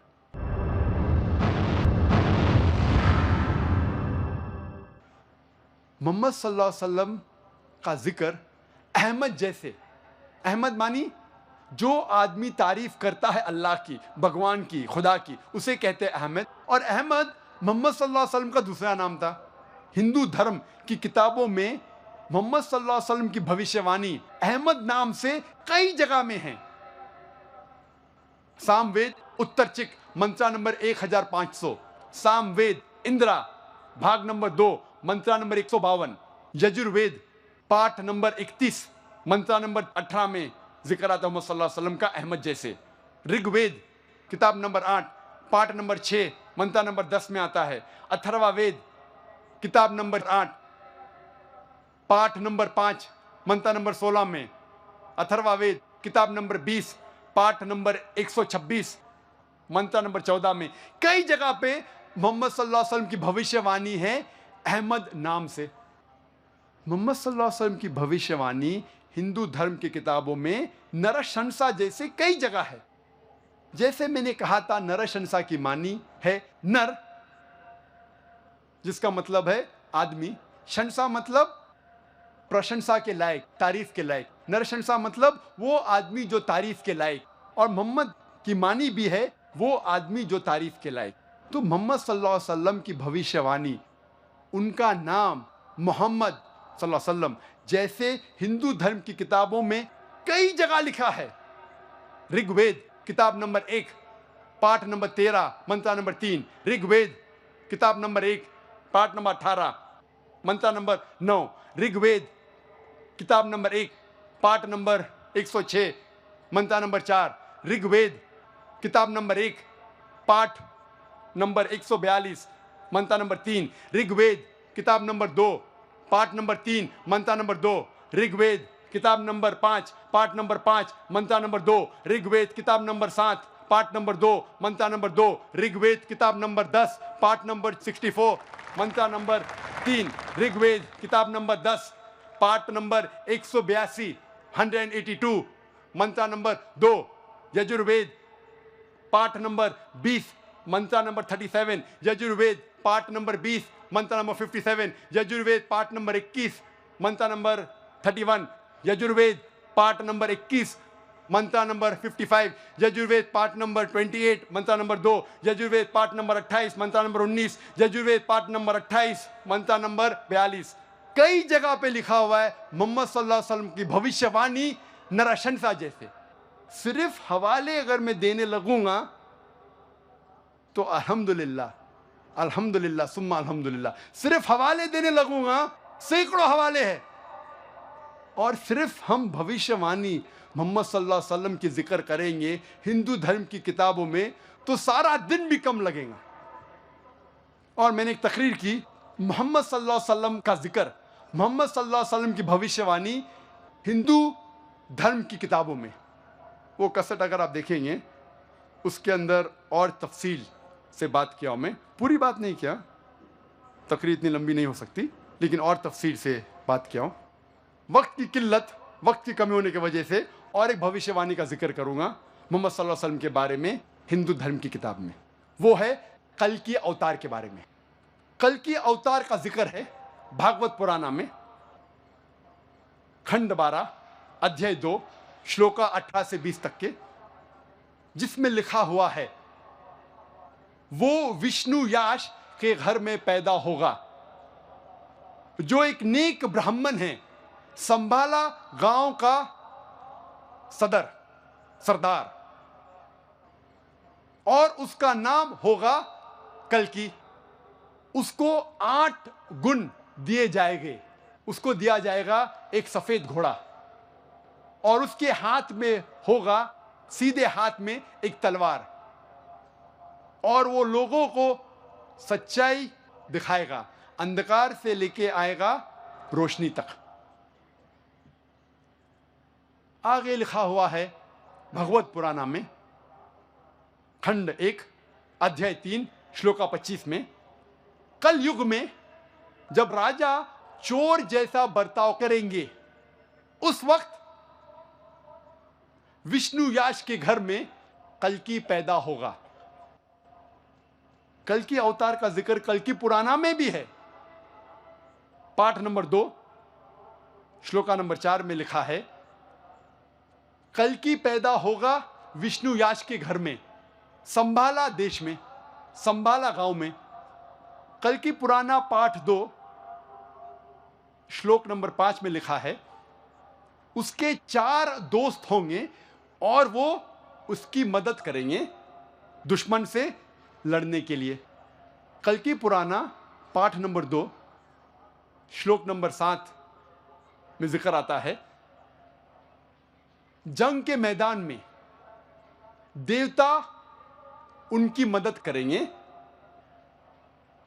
मोहम्मद सल्लल्लाहु अलैहि वसल्लम का जिक्र अहमद जैसे, अहमद मानी जो आदमी तारीफ करता है अल्लाह की, भगवान की, खुदा की, उसे कहते हैं अहमद। और अहमद मोहम्मद सल्लल्लाहु अलैहि वसल्लम का दूसरा नाम था। हिंदू धर्म की किताबों में मोहम्मद सल्लल्लाहु अलैहि वसल्लम की भविष्यवाणी अहमद नाम से कई जगह में है। सामवेद उत्तरचिक मंत्रा नंबर 1500, सामवेद इंद्रा भाग नंबर 2 मंत्रा नंबर 152, यजुर्वेद पाठ नंबर 31 मंत्रा नंबर 18 में जिक्र आता है मोहम्मद सल्लल्लाहु अलैहि वसल्लम का अहमद जैसे। ऋग्वेद किताब नंबर 8 पाठ नंबर 6 मंत्रा नंबर 10 में आता है। अथर्ववेद किताब नंबर 8 पाठ नंबर 5 मंत्रा नंबर 16 में। अथर्ववेद किताब नंबर 20 पाठ नंबर 126 मंत्र नंबर 14 में। कई जगह पे मोहम्मद सल्लल्लाहु अलैहि वसल्लम की भविष्यवाणी है अहमद नाम से। मोहम्मद सल्लल्लाहु अलैहि वसल्लम की भविष्यवाणी हिंदू धर्म की किताबों में नरशंसा जैसे कई जगह है। जैसे मैंने कहा था, नरशंसा की मानी है नर, जिसका मतलब है आदमी। शंसा मतलब प्रशंसा के लायक, तारीफ के लायक। नरशंसा मतलब वो आदमी जो तारीफ के लायक। और मोहम्मद की मानी भी है वो आदमी जो तारीफ के लायक। तो मोहम्मद सल्लल्लाहु अलैहि वसल्लम की भविष्यवाणी, उनका नाम मोहम्मद सल्लल्लाहु अलैहि वसल्लम जैसे हिंदू धर्म की किताबों में कई जगह लिखा है। ऋग्वेद किताब नंबर 1 पाठ नंबर 13 मंत्र नंबर 3, ऋग्वेद किताब नंबर 1 पाठ नंबर 18 मंत्र नंबर 9, ऋग्वेद किताब नंबर 1 पाठ नंबर 106 मंत्र नंबर 4, ऋग्वेद किताब नंबर 1 पाठ नंबर 142 मंत्र नंबर 3, ऋग्वेद किताब नंबर 2 पाठ नंबर 3 मंत्र नंबर 2, ऋग्वेद किताब नंबर 5 पाठ नंबर 5 मंत्र नंबर 2, ऋग्वेद किताब नंबर 7 पाठ नंबर 2 मंत्र नंबर 2, ऋग्वेद किताब नंबर 10 पाठ नंबर 64 मंत्र नंबर 3, ऋग्वेद किताब नंबर 10 पाठ नंबर 182 182 मंत्र नंबर 2, यजुर्वेद पाठ नंबर 20 मंत्र नंबर 37, यजुर्वेद पाठ नंबर 20 मंत्र नंबर 57, यजुर्वेद पाठ नंबर 21 मंत्र नंबर 31, यजुर्वेद पाठ नंबर 21 मंत्र नंबर 55, यजुर्वेद पाठ नंबर 28 मंत्र नंबर 2, यजुर्वेद पाठ नंबर 28 मंत्र नंबर 19, यजुर्वेद पाठ नंबर 28 मंत्र नंबर 42। कई जगह पे लिखा हुआ है मोहम्मद सल्लल्लाहु अलैहि वसल्लम की भविष्यवाणी नरशंसा जैसे। सिर्फ हवाले अगर मैं देने लगूंगा तो अल्हम्दुलिल्लाह अल्हम्दुलिल्लाह सुम्मा अल्हम्दुलिल्लाह, सिर्फ हवाले देने लगूंगा सैकड़ों हवाले हैं। और सिर्फ हम भविष्यवाणी मोहम्मद सल्लल्लाहु अलैहि वसल्लम की जिक्र करेंगे हिंदू धर्म की किताबों में तो सारा दिन भी कम लगेगा। और मैंने एक तकरीर की, मोहम्मद सल्लल्लाहु अलैहि वसल्लम का जिक्र, मोहम्मद सल्लल्लाहु अलैहि वसल्लम की भविष्यवाणी हिंदू धर्म की किताबों में, वो कसट अगर आप देखेंगे उसके अंदर और तफसील से बात किया। मैं पूरी बात नहीं किया, तकरीर इतनी लंबी नहीं हो सकती, लेकिन और तफसील से बात किया हूँ। वक्त की किल्लत, वक्त की कमी होने की वजह से और एक भविष्यवाणी का जिक्र करूंगा मोहम्मद सल्लल्लाहु अलैहि वसल्लम के बारे में हिंदू धर्म की किताब में। वो है कल की अवतार के बारे में। कल की अवतार का जिक्र है भागवत पुराण में खंड 12 अध्याय 2 श्लोका 18 से 20 तक के, जिसमें लिखा हुआ है वो विष्णु याश के घर में पैदा होगा जो एक नेक ब्राह्मण है, संभाला गांव का सरदार, और उसका नाम होगा कल्कि। उसको 8 गुण दिए जाएंगे। उसको दिया जाएगा एक सफेद घोड़ा और उसके हाथ में होगा, सीधे हाथ में एक तलवार, और वो लोगों को सच्चाई दिखाएगा, अंधकार से लेके आएगा रोशनी तक। आगे लिखा हुआ है भगवत पुराण में खंड 1 अध्याय 3 श्लोका 25 में, कल युग में जब राजा चोर जैसा बर्ताव करेंगे उस वक्त विष्णु याश के घर में कल्कि पैदा होगा। कल्कि अवतार का जिक्र कल्कि पुराना में भी है। पाठ नंबर 2 श्लोका नंबर 4 में लिखा है कल्कि पैदा होगा विष्णु याश के घर में, संभाला देश में, संभाला गांव में। कल्कि पुराना पाठ 2 श्लोक नंबर 5 में लिखा है उसके 4 दोस्त होंगे और वो उसकी मदद करेंगे दुश्मन से लड़ने के लिए। कल्कि पुराना पाठ नंबर 2 श्लोक नंबर 7 में जिक्र आता है जंग के मैदान में देवता उनकी मदद करेंगे।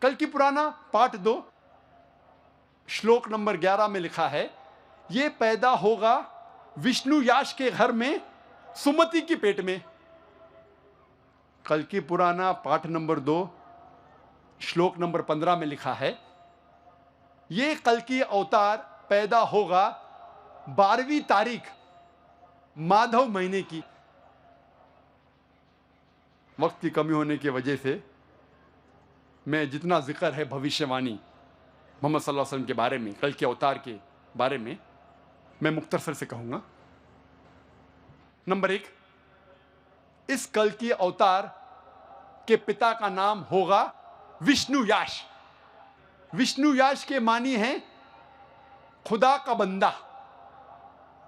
कल्कि पुराना पाठ 2 श्लोक नंबर 11 में लिखा है ये पैदा होगा विष्णु याश के घर में सुमति की पेट में। कल्कि पुराना पाठ नंबर 2 श्लोक नंबर 15 में लिखा है ये कल्कि अवतार पैदा होगा 12वीं तारीख माधव महीने की। वक्त की कमी होने की वजह से मैं जितना जिक्र है भविष्यवाणी मोहम्मद सल्लल्लाहु अलैहि वसल्लम के बारे में, कल्कि अवतार के बारे में, मैं मुख्तसर से कहूँगा। नंबर 1, इस कल्कि अवतार के पिता का नाम होगा विष्णु याश। विष्णु याश के मानी हैं खुदा का बंदा।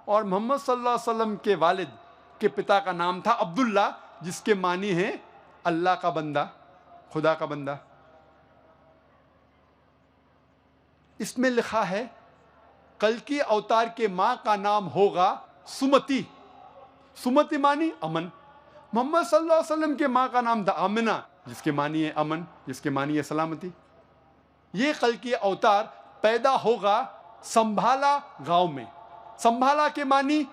और मोहम्मद सल्लल्लाहु अलैहि वसल्लम के वालिद के पिता का नाम था अब्दुल्ला, जिसके मानी हैं अल्लाह का बंदा, खुदा का बंदा। इसमें लिखा है कल्कि अवतार के मां का नाम होगा सुमति। सुमति मानी अमन। मोहम्मद सल्लल्लाहु अलैहि वसल्लम के मां का नाम था आमिना, जिसके मानी है अमन, जिसके मानी है सलामती। ये कल्कि अवतार पैदा होगा संभाला गांव में। संभाला के मानी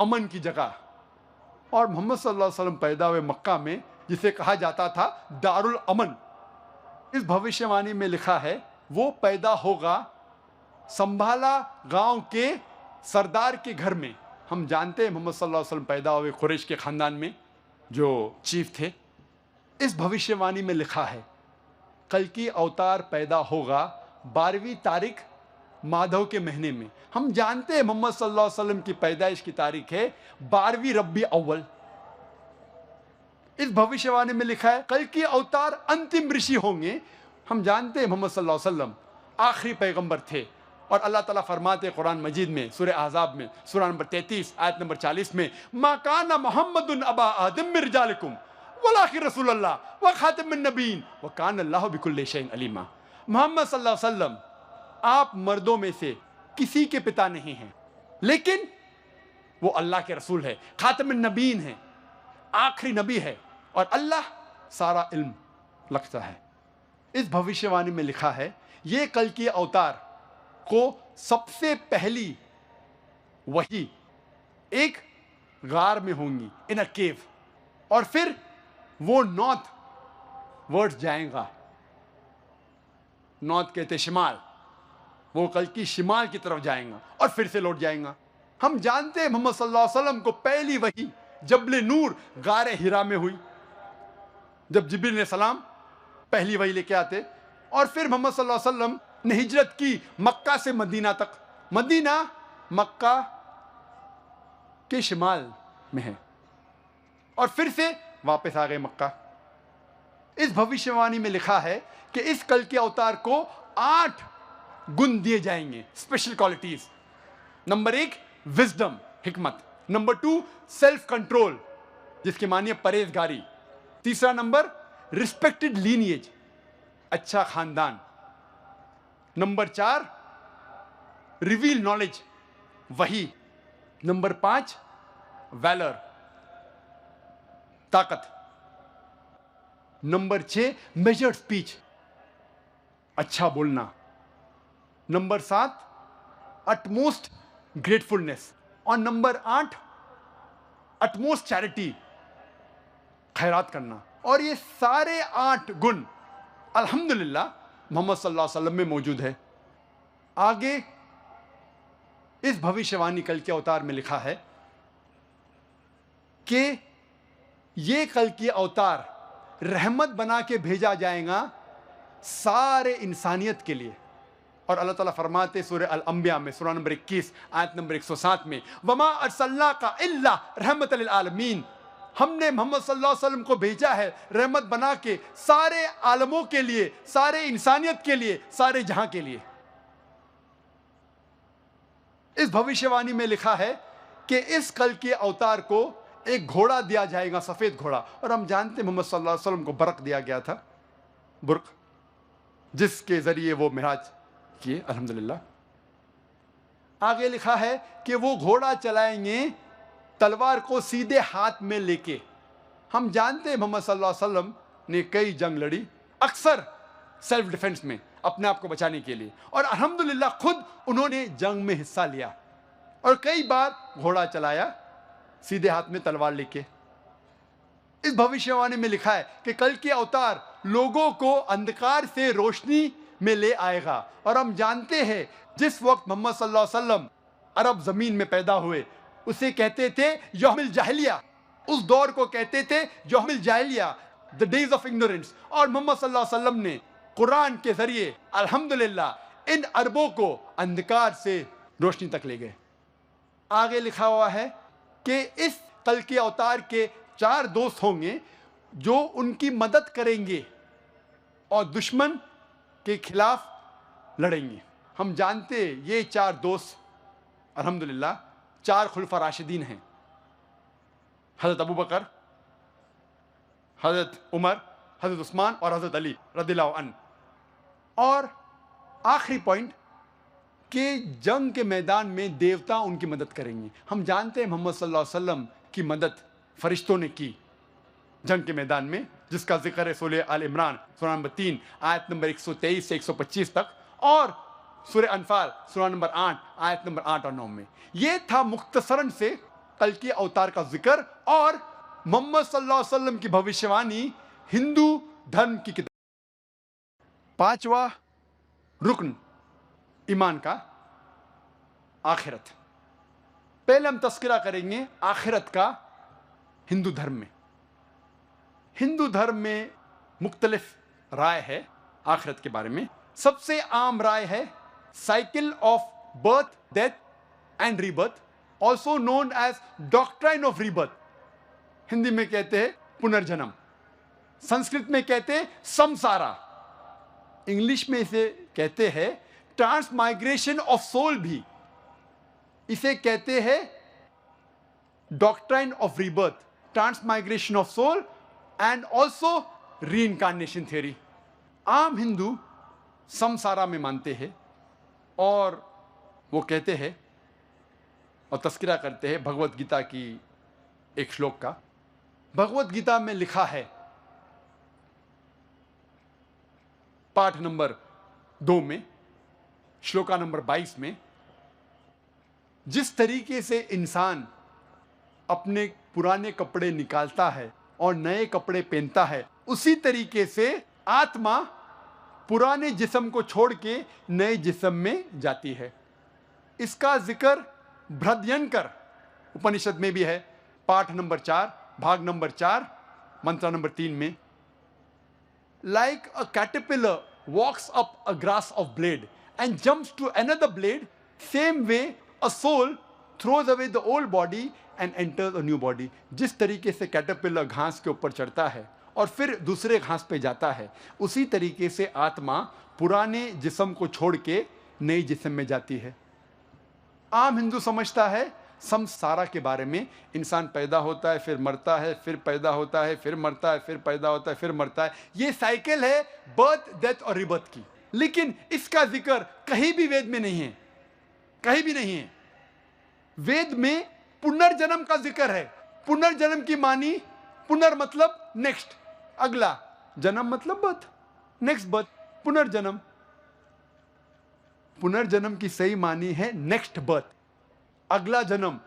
अमन की जगह। और मोहम्मद सल्लल्लाहु अलैहि वसल्लम पैदा हुए मक्का में, जिसे कहा जाता था दारुल अमन। इस भविष्यवाणी में लिखा है वो पैदा होगा संभाला गांव के सरदार के घर में। हम जानते हैं मोहम्मद सल्लल्लाहु अलैहि वसल्लम पैदा हुए कुरैश के खानदान में, जो चीफ थे। इस भविष्यवाणी में लिखा है कल्कि अवतार पैदा होगा 12वीं तारीख माधव के महीने में। हम जानते हैं मोहम्मद सल्लल्लाहु अलैहि वसल्लम की पैदाइश की तारीख है 12वीं रब्बी अव्वल। इस भविष्यवाणी में लिखा है कल्कि अवतार अंतिम ऋषि होंगे। हम जानते हैं मोहम्मद सल्लल्लाहु अलैहि वसल्लम आखिरी पैगंबर थे। और अल्लाह ताला फरमाते कुरान मजीद में सूरह अहज़ाब में सूरह नंबर 33 आयत नंबर 40 में, मा काना मुहम्मदुन अबा आदम मिन रिजालिकुम वलाकिन रसूलुल्लाह व खातिमुन नबीन व काना अल्लाहु बिकुल्लि शैइन अलीमा। मोहम्मद सल्लल्लाहु अलैहि वसल्लम आप मर्दों में से किसी के पिता नहीं हैं, लेकिन वो अल्लाह के रसूल है, खातिमुन नबीन है, आखिरी नबी है, और अल्लाह सारा इल्म रखता है। इस भविष्यवाणी में लिखा है ये कल्कि अवतार को सबसे पहली वही एक गार में होंगी, इन अ केव। और फिर वो नॉर्थ वर्ड जाएगा। नॉर्थ कहते शिमाल। वो कल्कि शिमाल की तरफ जाएगा और फिर से लौट जाएगा। हम जानते हैं मोहम्मद सल्लल्लाहु अलैहि वसल्लम को पहली वही जबले नूर गारे हिरा में हुई, जब जिब्रील ने सलाम पहली वही लेके आते। और फिर मोहम्मद सल्लल्लाहु अलैहि वसल्लम ने हिजरत की मक्का से मदीना तक। मदीना मक्का के शिमाल में है, और फिर से वापस आ गए मक्का। इस भविष्यवाणी में लिखा है कि इस कल्कि अवतार को 8 गुण दिए जाएंगे, स्पेशल क्वालिटीज। नंबर 1 विजडम, हिकमत। नंबर 2 सेल्फ कंट्रोल, जिसके मानिए परहेजगारी। तीसरा नंबर रिस्पेक्टेड लीनिएज, अच्छा खानदान। नंबर 4 रिवील नॉलेज, वही। नंबर 5 वैलर, ताकत। नंबर 6 मेजर्ड स्पीच, अच्छा बोलना। Number 7 utmost gratefulness. और नंबर 8 अटमोस्ट चैरिटी, खैरात करना। और ये सारे 8 गुण अल्हम्दुलिल्लाह मोहम्मद सल्लल्लाहु अलैहि वसल्लम में मौजूद है। आगे इस भविष्यवाणी कल्कि अवतार में लिखा है कि ये कल्कि अवतार रहमत बना के भेजा जाएगा सारे इंसानियत के लिए। और अल्लाह ताला फरमाते सूरह अल-अंबिया में सूरह नंबर 21 आयत नंबर 107 में, वमा अरसलनाका इल्ला रहमतल लिल आलमीन। हमने मोहम्मद सल्लल्लाहु अलैहि वसल्लम को भेजा है रहमत बना के सारे आलमों के लिए, सारे इंसानियत के लिए, सारे जहां के लिए। इस भविष्यवाणी में लिखा है कि इस कल्कि अवतार को एक घोड़ा दिया जाएगा, सफेद घोड़ा। और हम जानते हैं मोहम्मद सल्लल्लाहु अलैहि वसल्लम को बरक दिया गया था, बुर्क, जिसके जरिए वो मिराज किए अल्हम्दुलिल्लाह। आगे लिखा है कि वो घोड़ा चलाएंगे तलवार को सीधे हाथ में लेके। हम जानते हैं मोहम्मद सल्लल्लाहु अलैहि वसल्लम ने कई जंग लड़ी, अक्सर सेल्फ डिफेंस में, अपने आप को बचाने के लिए। और अल्हम्दुलिल्लाह खुद उन्होंने जंग में हिस्सा लिया और कई बार घोड़ा चलाया सीधे हाथ में तलवार लेके। इस भविष्यवाणी में लिखा है कि कल के अवतार लोगों को अंधकार से रोशनी में ले आएगा। और हम जानते हैं जिस वक्त मोहम्मद सल्लल्लाहु अलैहि वसल्लम अरब ज़मीन में पैदा हुए उसे कहते थे यौमिल जाहिलिया, उस दौर को कहते थे यौमिल जाहिलिया, द डेज ऑफ इग्नोरेंस। और मोहम्मद सल्लल्लाहु अलैहि वसल्लम ने कुरान के जरिए अल्हम्दुलिल्लाह इन अरबों को अंधकार से रोशनी तक ले गए। आगे लिखा हुआ है कि इस कल के अवतार के 4 दोस्त होंगे जो उनकी मदद करेंगे और दुश्मन के खिलाफ लड़ेंगे। हम जानते ये 4 दोस्त अल्हम्दुलिल्लाह 4 खुलफा राशिदीन हैं, हज़रत अबू बकर, हज़रत उमर, हज़रत उस्मान और हज़रत अली रज़ियल्लाहु अन्हु। और आखिरी पॉइंट कि जंग के मैदान में देवता उनकी मदद करेंगे। हम जानते हैं मोहम्मद सल्लल्लाहु अलैहि वसल्लम की मदद फरिश्तों ने की जंग के मैदान में, जिसका जिक्र है सूरह आल इमरान सूरा नंबर 3 आयत नंबर 123 से 125 तक, और सूरह अनफाल सूरा नंबर 8 आयत नंबर 8 और 9 में। ये था मुख्तसरन से कल के अवतार का जिक्र और मोहम्मद सल्लल्लाहु अलैहि वसल्लम की भविष्यवाणी हिंदू धर्म की किताब। 5वां रुकन ईमान का आखिरत। पहले हम तस्करा करेंगे आखिरत का हिंदू धर्म में। हिंदू धर्म में मुख्तलिफ राय है आखिरत के बारे में। सबसे आम राय है cycle of birth, death and rebirth, also known as doctrine of rebirth. Hindi में कहते हैं पुनर्जन्म, संस्कृत में कहते हैं समसारा, इंग्लिश में इसे कहते हैं ट्रांसमाइग्रेशन ऑफ सोल, भी इसे कहते हैं doctrine of rebirth, transmigration of soul and also reincarnation theory. आम हिंदू समसारा में मानते हैं और वो कहते हैं और तस्करा करते हैं भगवत गीता की एक श्लोक का। भगवत गीता में लिखा है पाठ नंबर 2 में श्लोका नंबर 22 में, जिस तरीके से इंसान अपने पुराने कपड़े निकालता है और नए कपड़े पहनता है, उसी तरीके से आत्मा पुराने जिस्म को छोड़ के नए जिस्म में जाती है। इसका जिक्र बृहद्यंकर उपनिषद में भी है, पाठ नंबर 4 भाग नंबर 4 मंत्र नंबर 3 में। Like a caterpillar walks up a grass of blade and jumps to another blade, same way a soul throws away the old body and enters a new body। जिस तरीके से caterpillar घास के ऊपर चढ़ता है और फिर दूसरे घास पे जाता है, उसी तरीके से आत्मा पुराने जिस्म को छोड़ के नए जिस्म में जाती है। आम हिंदू समझता है समसारा के बारे में, इंसान पैदा होता है फिर मरता है, फिर पैदा होता है फिर मरता है, फिर पैदा होता है फिर मरता है। ये साइकिल है बर्थ, डेथ और रिबर्थ की। लेकिन इसका जिक्र कहीं भी वेद में नहीं है, कहीं भी नहीं है। वेद में पुनर्जन्म का जिक्र है। पुनर्जन्म की मानी, पुनर मतलब नेक्स्ट, अगला, जन्म मतलब बर्थ, नेक्स्ट बर्थ, पुनर्जन्म। पुनर्जन्म की सही मानी है नेक्स्ट बर्थ, अगला जन्म,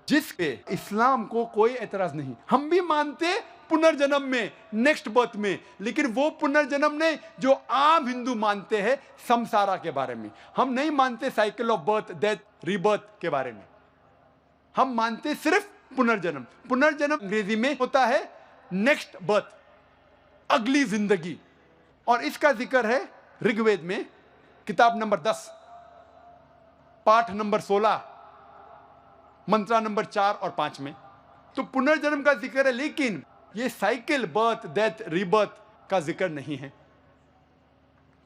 जिसके इस्लाम को कोई एतराज नहीं। हम भी मानते पुनर्जन्म में, नेक्स्ट बर्थ में, लेकिन वो पुनर्जन्म नहीं जो आम हिंदू मानते हैं समसारा के बारे में। हम नहीं मानते cycle of birth, death, rebirth के बारे में। हम मानते सिर्फ पुनर्जन्म। पुनर्जन्म अंग्रेजी में होता है नेक्स्ट बर्थ, अगली जिंदगी। और इसका जिक्र है ऋग्वेद में किताब नंबर 10 पाठ नंबर 16 मंत्रा नंबर 4 और 5 में। तो पुनर्जन्म का जिक्र है, लेकिन ये साइकिल बर्थ, डेथ, रीबर्थ का जिक्र नहीं है।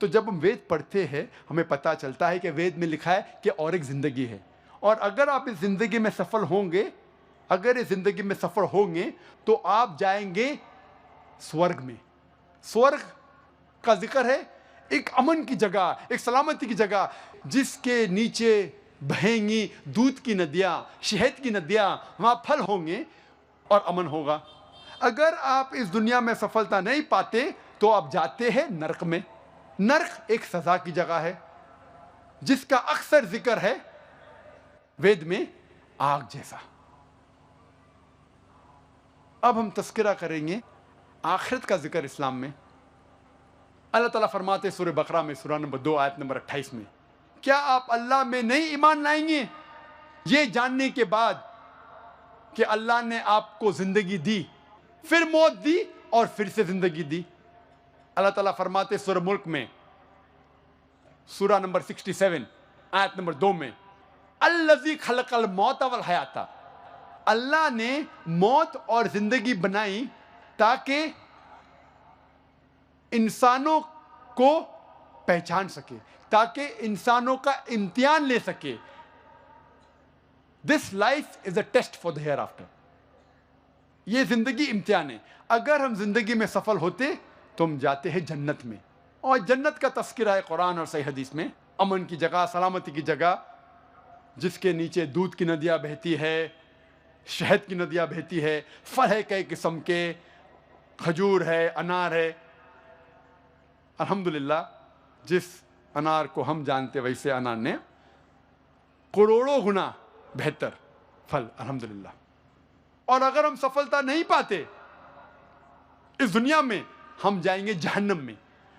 तो जब हम वेद पढ़ते हैं हमें पता चलता है कि वेद में लिखा है कि और एक जिंदगी है, और अगर आप इस जिंदगी में सफल होंगे, अगर इस जिंदगी में सफल होंगे तो आप जाएंगे स्वर्ग में। स्वर्ग का जिक्र है एक अमन की जगह, एक सलामती की जगह, जिसके नीचे बहेंगी दूध की नदियां, शहद की नदियां, वहां फल होंगे और अमन होगा। अगर आप इस दुनिया में सफलता नहीं पाते तो आप जाते हैं नरक में। नरक एक सजा की जगह है जिसका अक्सर जिक्र है वेद में आग जैसा। अब हम तस्करा करेंगे आखिरत का जिक्र इस्लाम में। अल्लाह ताला फरमाते सूरह बकरा में सूरा नंबर 2 आयत नंबर 28 में, क्या आप अल्लाह में नहीं ईमान लाएंगे ये जानने के बाद कि अल्लाह ने आपको जिंदगी दी, फिर मौत दी और फिर से जिंदगी दी। अल्लाह ताला फरमाते सूरह मुल्क में सूरा नंबर 67 आयत नंबर 2 में, अल्लज़ी खलक़ल मौत वल हयाता, अल्लाह ने मौत और जिंदगी बनाई ताकि इंसानों को पहचान सके, ताकि इंसानों का इम्तिहान ले सके। This life is a test for the hereafter. ये जिंदगी इम्तिहान है। अगर हम जिंदगी में सफल होते तो हम जाते हैं जन्नत में, और जन्नत का तस्करा है कुरान और सही हदीस में, अमन की जगह, सलामती की जगह, जिसके नीचे दूध की नदियाँ बहती है, शहद की नदियाँ बहती है, फल है कई किस्म के, खजूर है, अनार है। अल्हम्दुलिल्लाह जिस अनार को हम जानते वैसे अनार ने करोड़ों गुना बेहतर फल, अल्हम्दुलिल्लाह। और अगर हम सफलता नहीं पाते इस दुनिया में, हम जाएंगे जहन्नम में।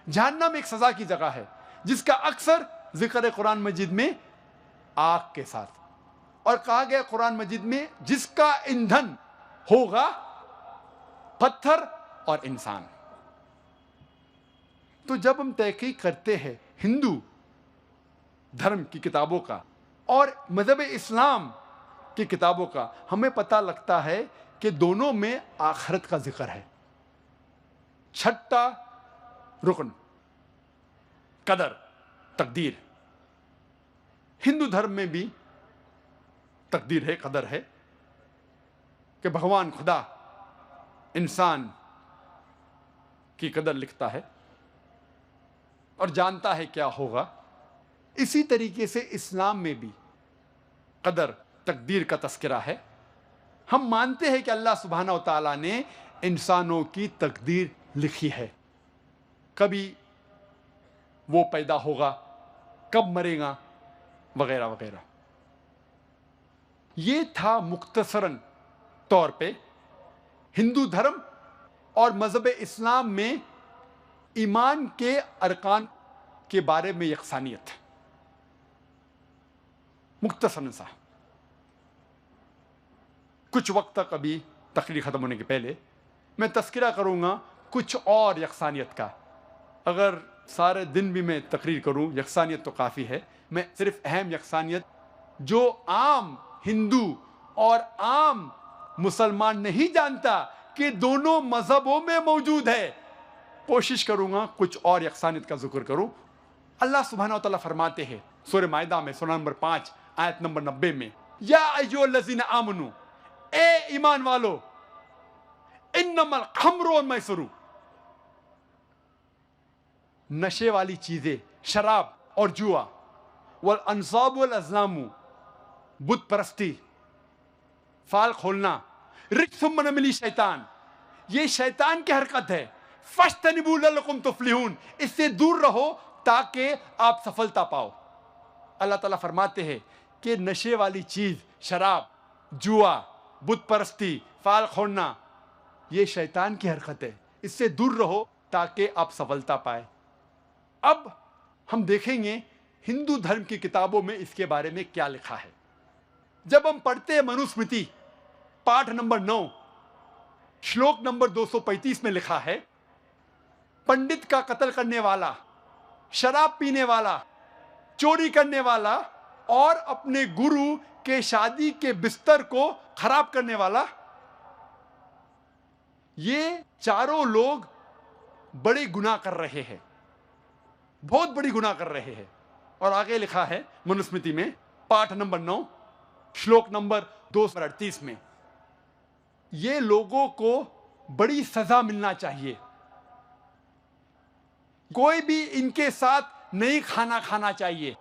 जहन्नम एक सजा की जगह है जिसका अक्सर जिक्र कुरान मजीद में आग के साथ, और कहा गया कुरान मजीद में जिसका ईंधन होगा पत्थर और इंसान। तो जब हम तहकीक करते हैं हिंदू धर्म की किताबों का और मजहब इस्लाम की किताबों का, हमें पता लगता है कि दोनों में आखिरत का जिक्र है। छठा रुकन कदर, तकदीर। हिंदू धर्म में भी तकदीर है, कदर है कि भगवान खुदा इंसान की कदर लिखता है और जानता है क्या होगा। इसी तरीके से इस्लाम में भी कदर, तकदीर का तस्करा है। हम मानते हैं कि अल्लाह सुब्हाना व तआला ने इंसानों की तकदीर लिखी है, कभी वो पैदा होगा, कब मरेगा, वगैरह वगैरह। ये था मुख्तसरन तौर पे हिंदू धर्म और मजहब इस्लाम में ईमान के अरकान के बारे में यकसानियत। मुख्तसरन सा कुछ वक्त तक, अभी तकरीर ख़त्म होने के पहले, मैं तस्करा करूँगा कुछ और यकसानियत का। अगर सारे दिन भी मैं तकरीर करूँ, यकसानियत तो काफ़ी है। मैं सिर्फ अहम यकसानियत जो आम हिंदू और आम मुसलमान नहीं जानता कि दोनों मजहबों में मौजूद है, कोशिश करूँगा कुछ और यकसानियत का जिक्र करूँ। अल्लाह सुब्हानहू व तआला फरमाते हैं सूरह माइदा में सूरा नंबर 5 आयत नंबर 90 में, या अय्युहल्लज़ीना आमनू, ए ईमान वालो, इन्नमल खम्रु वल मैसरू, नशे वाली चीजें, शराब और जुआ, वल अंसाब वल अज़लामु, बुत परस्ती, फाल खोलना, रिज्सुम मिन अमली शैतान, ये शैतान की हरकत है। फज्तनिबू लअल्लकुम तुफ्लिहून, इससे दूर रहो ताकि आप सफलता पाओ। अल्लाह ताला फरमाते हैं कि नशे वाली चीज, शराब, जुआ, बुत परस्ती, फाल खोलना, ये शैतान की हरकत है, इससे दूर रहो ताकि आप सफलता पाए। अब हम देखेंगे हिंदू धर्म की किताबों में इसके बारे में क्या लिखा है। जब हम पढ़ते हैं मनुस्मृति पाठ नंबर 9 श्लोक नंबर 235 में लिखा है, पंडित का कत्ल करने वाला, शराब पीने वाला, चोरी करने वाला और अपने गुरु के शादी के बिस्तर को खराब करने वाला, ये चारों लोग बड़े गुनाह कर रहे हैं, बहुत बड़ी गुनाह कर रहे हैं। और आगे लिखा है मनुस्मृति में पाठ नंबर 9 श्लोक नंबर 238 में, ये लोगों को बड़ी सजा मिलना चाहिए, कोई भी इनके साथ नहीं खाना खाना चाहिए,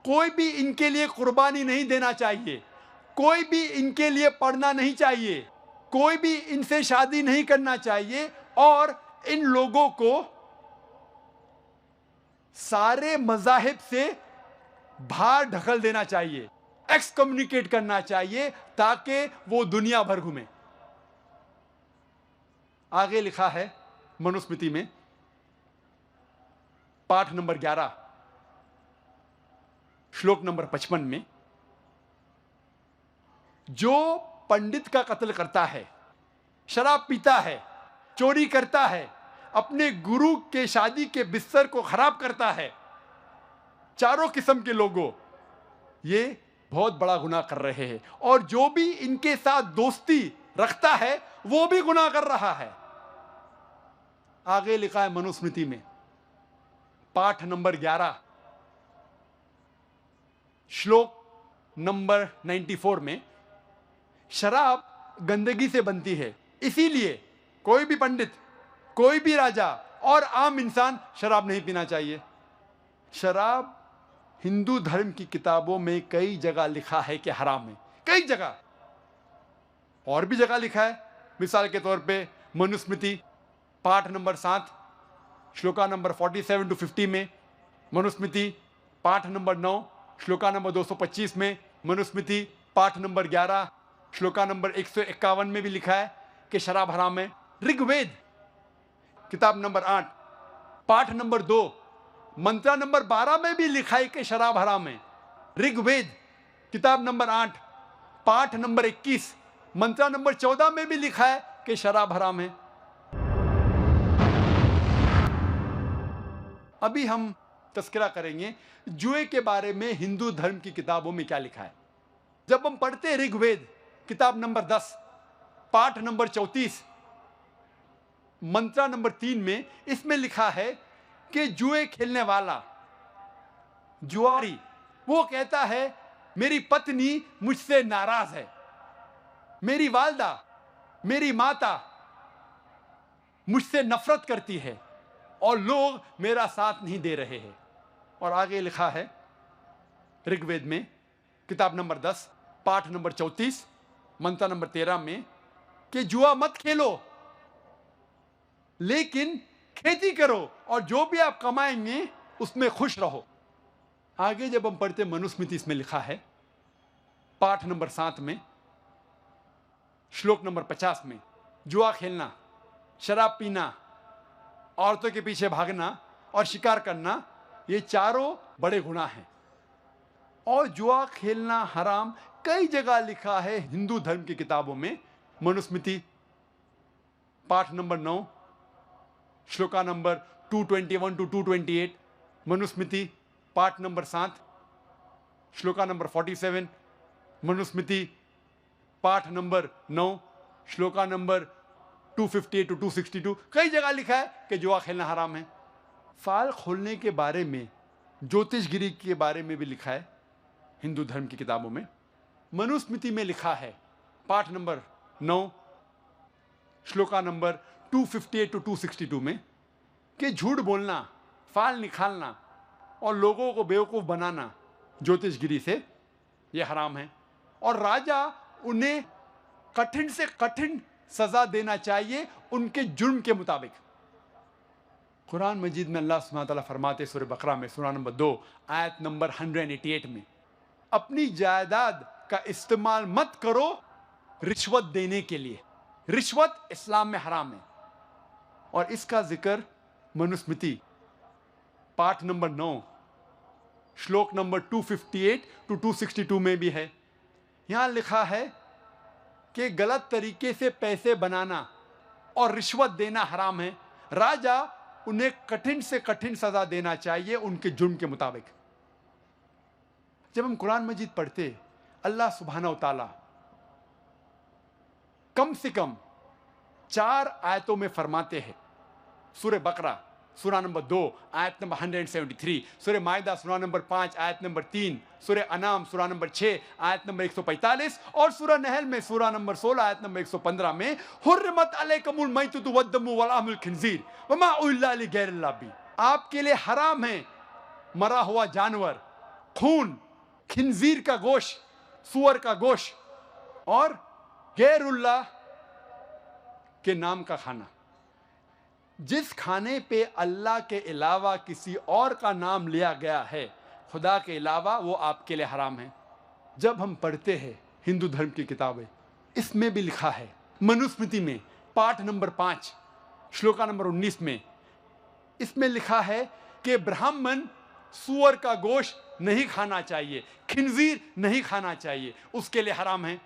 कोई भी इनके लिए कुर्बानी नहीं देना चाहिए, कोई भी इनके लिए पढ़ना नहीं चाहिए, कोई भी इनसे शादी नहीं करना चाहिए, और इन लोगों को सारे मज़ाहिब से बाहर ढकल देना चाहिए, एक्सकम्युनिकेट करना चाहिए, ताकि वो दुनिया भर घूमे। आगे लिखा है मनुस्मृति में, पाठ नंबर 11 श्लोक नंबर 55 में, जो पंडित का कत्ल करता है, शराब पीता है, चोरी करता है, अपने गुरु के शादी के बिस्तर को खराब करता है, चारों किस्म के लोगों, ये बहुत बड़ा गुनाह कर रहे हैं। और जो भी इनके साथ दोस्ती रखता है वो भी गुनाह कर रहा है। आगे लिखा है मनुस्मृति में, पाठ नंबर 11 श्लोक नंबर 94 में, शराब गंदगी से बनती है, इसीलिए कोई भी पंडित, कोई भी राजा और आम इंसान शराब नहीं पीना चाहिए। शराब हिंदू धर्म की किताबों में कई जगह लिखा है कि हराम है, कई जगह, और भी जगह लिखा है। मिसाल के तौर पे मनुस्मृति पाठ नंबर 7 श्लोका नंबर 47 to 50 में, मनुस्मृति पाठ नंबर 9 श्लोका नंबर 225 में, मनुस्मृति पाठ नंबर 11 श्लोका नंबर 151 में भी लिखा है कि शराब हराम है। ऋग्वेद किताब नंबर 8 पाठ नंबर 2 मंत्रा नंबर 12 में भी लिखा है कि शराब हराम है। ऋग्वेद किताब नंबर 8 पाठ नंबर 21 मंत्रा नंबर 14 में भी लिखा है कि शराब हराम है। अभी हम तस्करा करेंगे जुए के बारे में हिंदू धर्म की किताबों में क्या लिखा है। जब हम पढ़ते हैं ऋग्वेद किताब नंबर 10 पाठ नंबर 34 मंत्रा नंबर 3 में, इसमें लिखा है कि जुए खेलने वाला, जुआरी, वो कहता है मेरी पत्नी मुझसे नाराज है, मेरी वालदा, मेरी माता मुझसे नफरत करती है और लोग मेरा साथ नहीं दे रहे हैं। और आगे लिखा है ऋग्वेद में किताब नंबर 10 पाठ नंबर 34 मंत्र नंबर 13 में कि जुआ मत खेलो, लेकिन खेती करो और जो भी आप कमाएंगे उसमें खुश रहो। आगे जब हम पढ़ते मनुस्मृति, इसमें लिखा है पाठ नंबर 7 में श्लोक नंबर 50 में, जुआ खेलना, शराब पीना, औरतों के पीछे भागना और शिकार करना, ये चारों बड़े गुनाह हैं। और जुआ खेलना हराम कई जगह लिखा है हिंदू धर्म की किताबों में। मनुस्मृति पाठ number 9 shloka number 221 to 228, Manusmriti पाठ नंबर 7 श्लोका नंबर 47, मनुस्मृति पाठ नंबर 9 श्लोका नंबर 258 to 262, कई जगह लिखा है कि जुआ खेलना हराम है। फाल खोलने के बारे में, ज्योतिषगिरी के बारे में भी लिखा है हिंदू धर्म की किताबों में। मनुस्मृति में लिखा है पाठ नंबर 9 श्लोका नंबर 258 to 262 में कि झूठ बोलना, फाल निकालना और लोगों को बेवकूफ़ बनाना ज्योतिषगिरी से यह हराम है। और राजा उन्हें कठिन से कठिन सजा देना चाहिए उनके जुर्म के मुताबिक। कुरान मजीद में अल्लाह सुब्हानहू व तआला फरमाते सूरह बकरा में सूरा नंबर 2 आयत नंबर 188 में, अपनी जायदाद का इस्तेमाल मत करो रिश्वत देने के लिए। रिश्वत इस्लाम में हराम है। और इसका जिक्र मनुस्मृति पाठ नंबर 9 श्लोक नंबर 258 to 262 में भी है। यहां लिखा है कि गलत तरीके से पैसे बनाना और रिश्वत देना हराम है। राजा उन्हें कठिन से कठिन सजा देना चाहिए उनके जुर्म के मुताबिक। जब हम कुरान मजीद पढ़ते, अल्लाह सुब्हानहू व तआला कम से कम 4 आयतों में फरमाते हैं। सूरह बकरा सूरा नंबर 2 आयत नंबर 173, सूरह माइदा सूरा नंबर 5 आयत नंबर 3, सूरह अनाम सूरा नंबर 6 आयत नंबर 145 और सूरह नहल में सूरा नंबर 16 आयत नंबर 115 में, हुर्रिमत अलैकुमुल मैततु वद्दमु वलहमुल खिंजीर वमा उहिल्ला लिगैरिल्लाह बिही, आपके लिए हराम है मरा हुआ जानवर, खून, खिंजीर का गोश्त, सुअर का गोश्त और गैरुल्लाह के नाम का खाना। जिस खाने पे अल्लाह के अलावा किसी और का नाम लिया गया है खुदा के अलावा, वो आपके लिए हराम है। जब हम पढ़ते हैं हिंदू धर्म की किताबें, इसमें भी लिखा है मनुस्मृति में पाठ नंबर 5 श्लोका नंबर 19 में, इसमें लिखा है कि ब्राह्मण सूअर का गोश्त नहीं खाना चाहिए, खिंजीर नहीं खाना चाहिए, उसके लिए हराम है।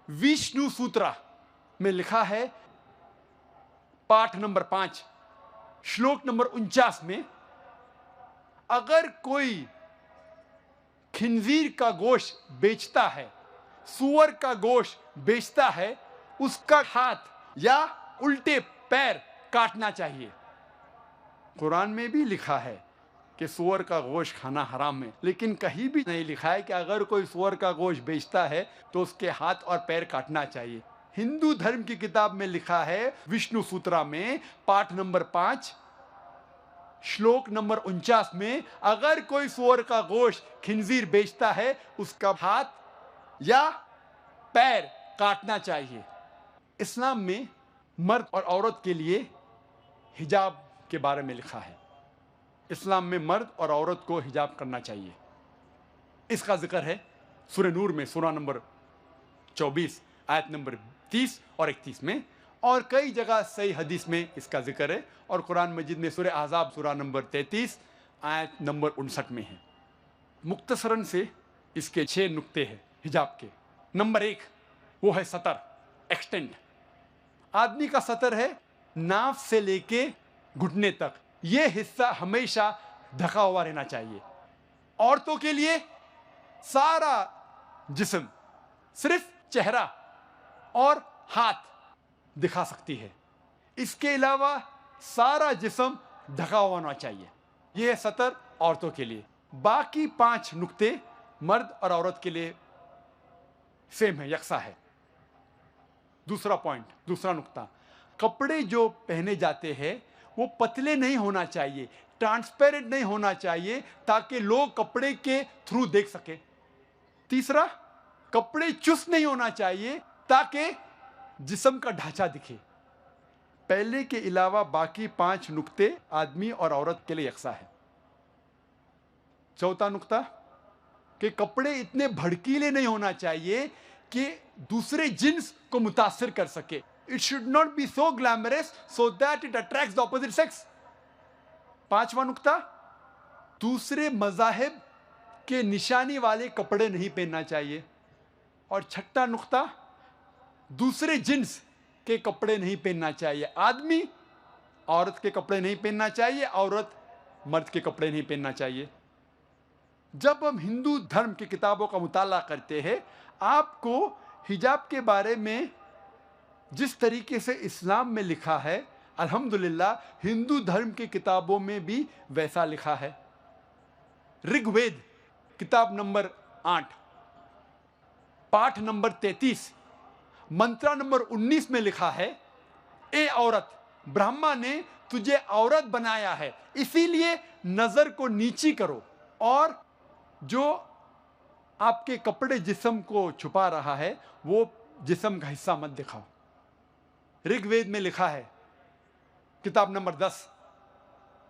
विष्णु सूत्रा में लिखा है, पाठ नंबर 5 श्लोक नंबर 49 में, अगर कोई खिंजीर का गोश्त बेचता है, सूअर का गोश्त बेचता है, उसका हाथ या उल्टे पैर काटना चाहिए। कुरान में भी लिखा है कि सूअर का गोश्त खाना हराम है, लेकिन कहीं भी नहीं लिखा है कि अगर कोई सूअर का गोश्त बेचता है तो उसके हाथ और पैर काटना चाहिए। हिंदू धर्म की किताब में लिखा है, विष्णु सूत्रा में पाठ नंबर 5 श्लोक नंबर 49 में, अगर कोई सूअर का गोश्त खिंजीर बेचता है, उसका हाथ या पैर काटना चाहिए। इस्लाम में मर्द और औरत के लिए हिजाब के बारे में लिखा है। इस्लाम में मर्द और औरत को हिजाब करना चाहिए। इसका जिक्र है सूरह नूर में, सूरा नंबर 24 आयत नंबर 30 और 31 में, और कई जगह सही हदीस में इसका जिक्र है, और कुरान मजीद में सूरह अहज़ाब सूरा नंबर 33 आयत नंबर 59 में है। मुख्तसरन से इसके 6 नुक्ते हैं हिजाब के। नंबर 1 वो है सतर, एक्सटेंट। आदमी का सतर है नाफ से लेके घुटने तक, ये हिस्सा हमेशा ढका हुआ रहना चाहिए। औरतों के लिए सारा जिस्म, सिर्फ चेहरा और हाथ दिखा सकती है, इसके अलावा सारा जिस्म ढका हुआ होना चाहिए। यह है सतर औरतों के लिए। बाकी 5 नुक्ते मर्द और औरत के लिए सेम है, यकसा है। दूसरा पॉइंट, दूसरा नुक्ता, कपड़े जो पहने जाते हैं वो पतले नहीं होना चाहिए, ट्रांसपेरेंट नहीं होना चाहिए, ताकि लोग कपड़े के थ्रू देख सके। तीसरा, कपड़े चुस्त नहीं होना चाहिए ताकि जिस्म का ढांचा दिखे। पहले के अलावा बाकी 5 नुक्ते आदमी और औरत के लिए यकसा है। चौथा नुक्ता, कि कपड़े इतने भड़कीले नहीं होना चाहिए कि दूसरे जिन्स को मुतासिर कर सके। It should not be so glamorous so that it attracts the opposite sex. 5वां नुक्ता, दूसरे मज़ाहिब के निशानी वाले कपड़े नहीं पहनना चाहिए। और 6ठा नुक्ता, दूसरे जिन्स के कपड़े नहीं पहनना चाहिए। आदमी औरत के कपड़े नहीं पहनना चाहिए, औरत मर्द के कपड़े नहीं पहनना चाहिए। जब हम हिंदू धर्म की किताबों का मुताला करते हैं, आपको हिजाब के बारे में जिस तरीके से इस्लाम में लिखा है, अल्हम्दुलिल्लाह हिंदू धर्म की किताबों में भी वैसा लिखा है। ऋग्वेद किताब नंबर 8 पाठ नंबर 33 मंत्रा नंबर 19 में लिखा है, ए औरत, ब्रह्मा ने तुझे औरत बनाया है, इसीलिए नजर को नीची करो और जो आपके कपड़े जिस्म को छुपा रहा है वो जिस्म का हिस्सा मत दिखाओ। ऋग्वेद में लिखा है, किताब नंबर 10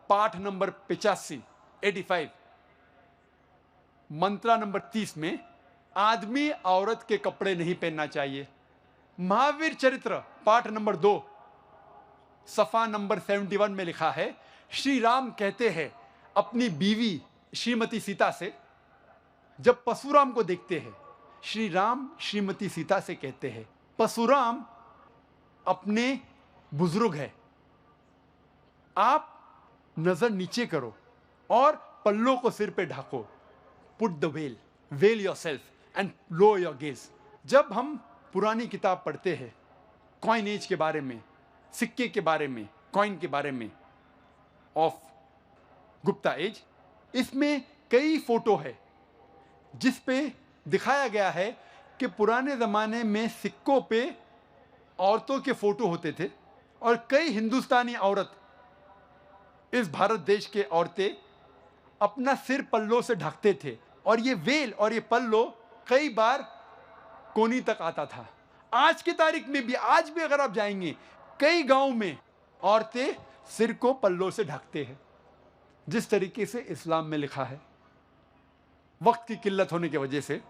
पाठ नंबर 85 मंत्रा नंबर 30 में, आदमी औरत के कपड़े नहीं पहनना चाहिए। महावीर चरित्र पाठ नंबर 2 सफा नंबर 71 में लिखा है, श्री राम कहते हैं अपनी बीवी श्रीमती सीता से, जब परशुराम को देखते हैं, श्री राम श्रीमती सीता से कहते हैं, परशुराम अपने बुजुर्ग है, आप नजर नीचे करो और पल्लों को सिर पे ढाको। Put the veil yourself and low your gaze. जब हम पुरानी किताब पढ़ते हैं कॉइन एज के बारे में, सिक्के के बारे में, कॉइन के बारे में ऑफ गुप्ता एज, इसमें कई फोटो है जिस पे दिखाया गया है कि पुराने ज़माने में सिक्कों पे औरतों के फोटो होते थे और कई हिंदुस्तानी औरत, इस भारत देश के औरतें अपना सिर पल्लों से ढकते थे और ये वेल और ये पल्लो कई बार कोनी तक आता था। आज की तारीख में भी, आज भी अगर आप जाएंगे, कई गांव में औरतें सिर को पल्लों से ढकते हैं, जिस तरीके से इस्लाम में लिखा है। वक्त की किल्लत होने की वजह से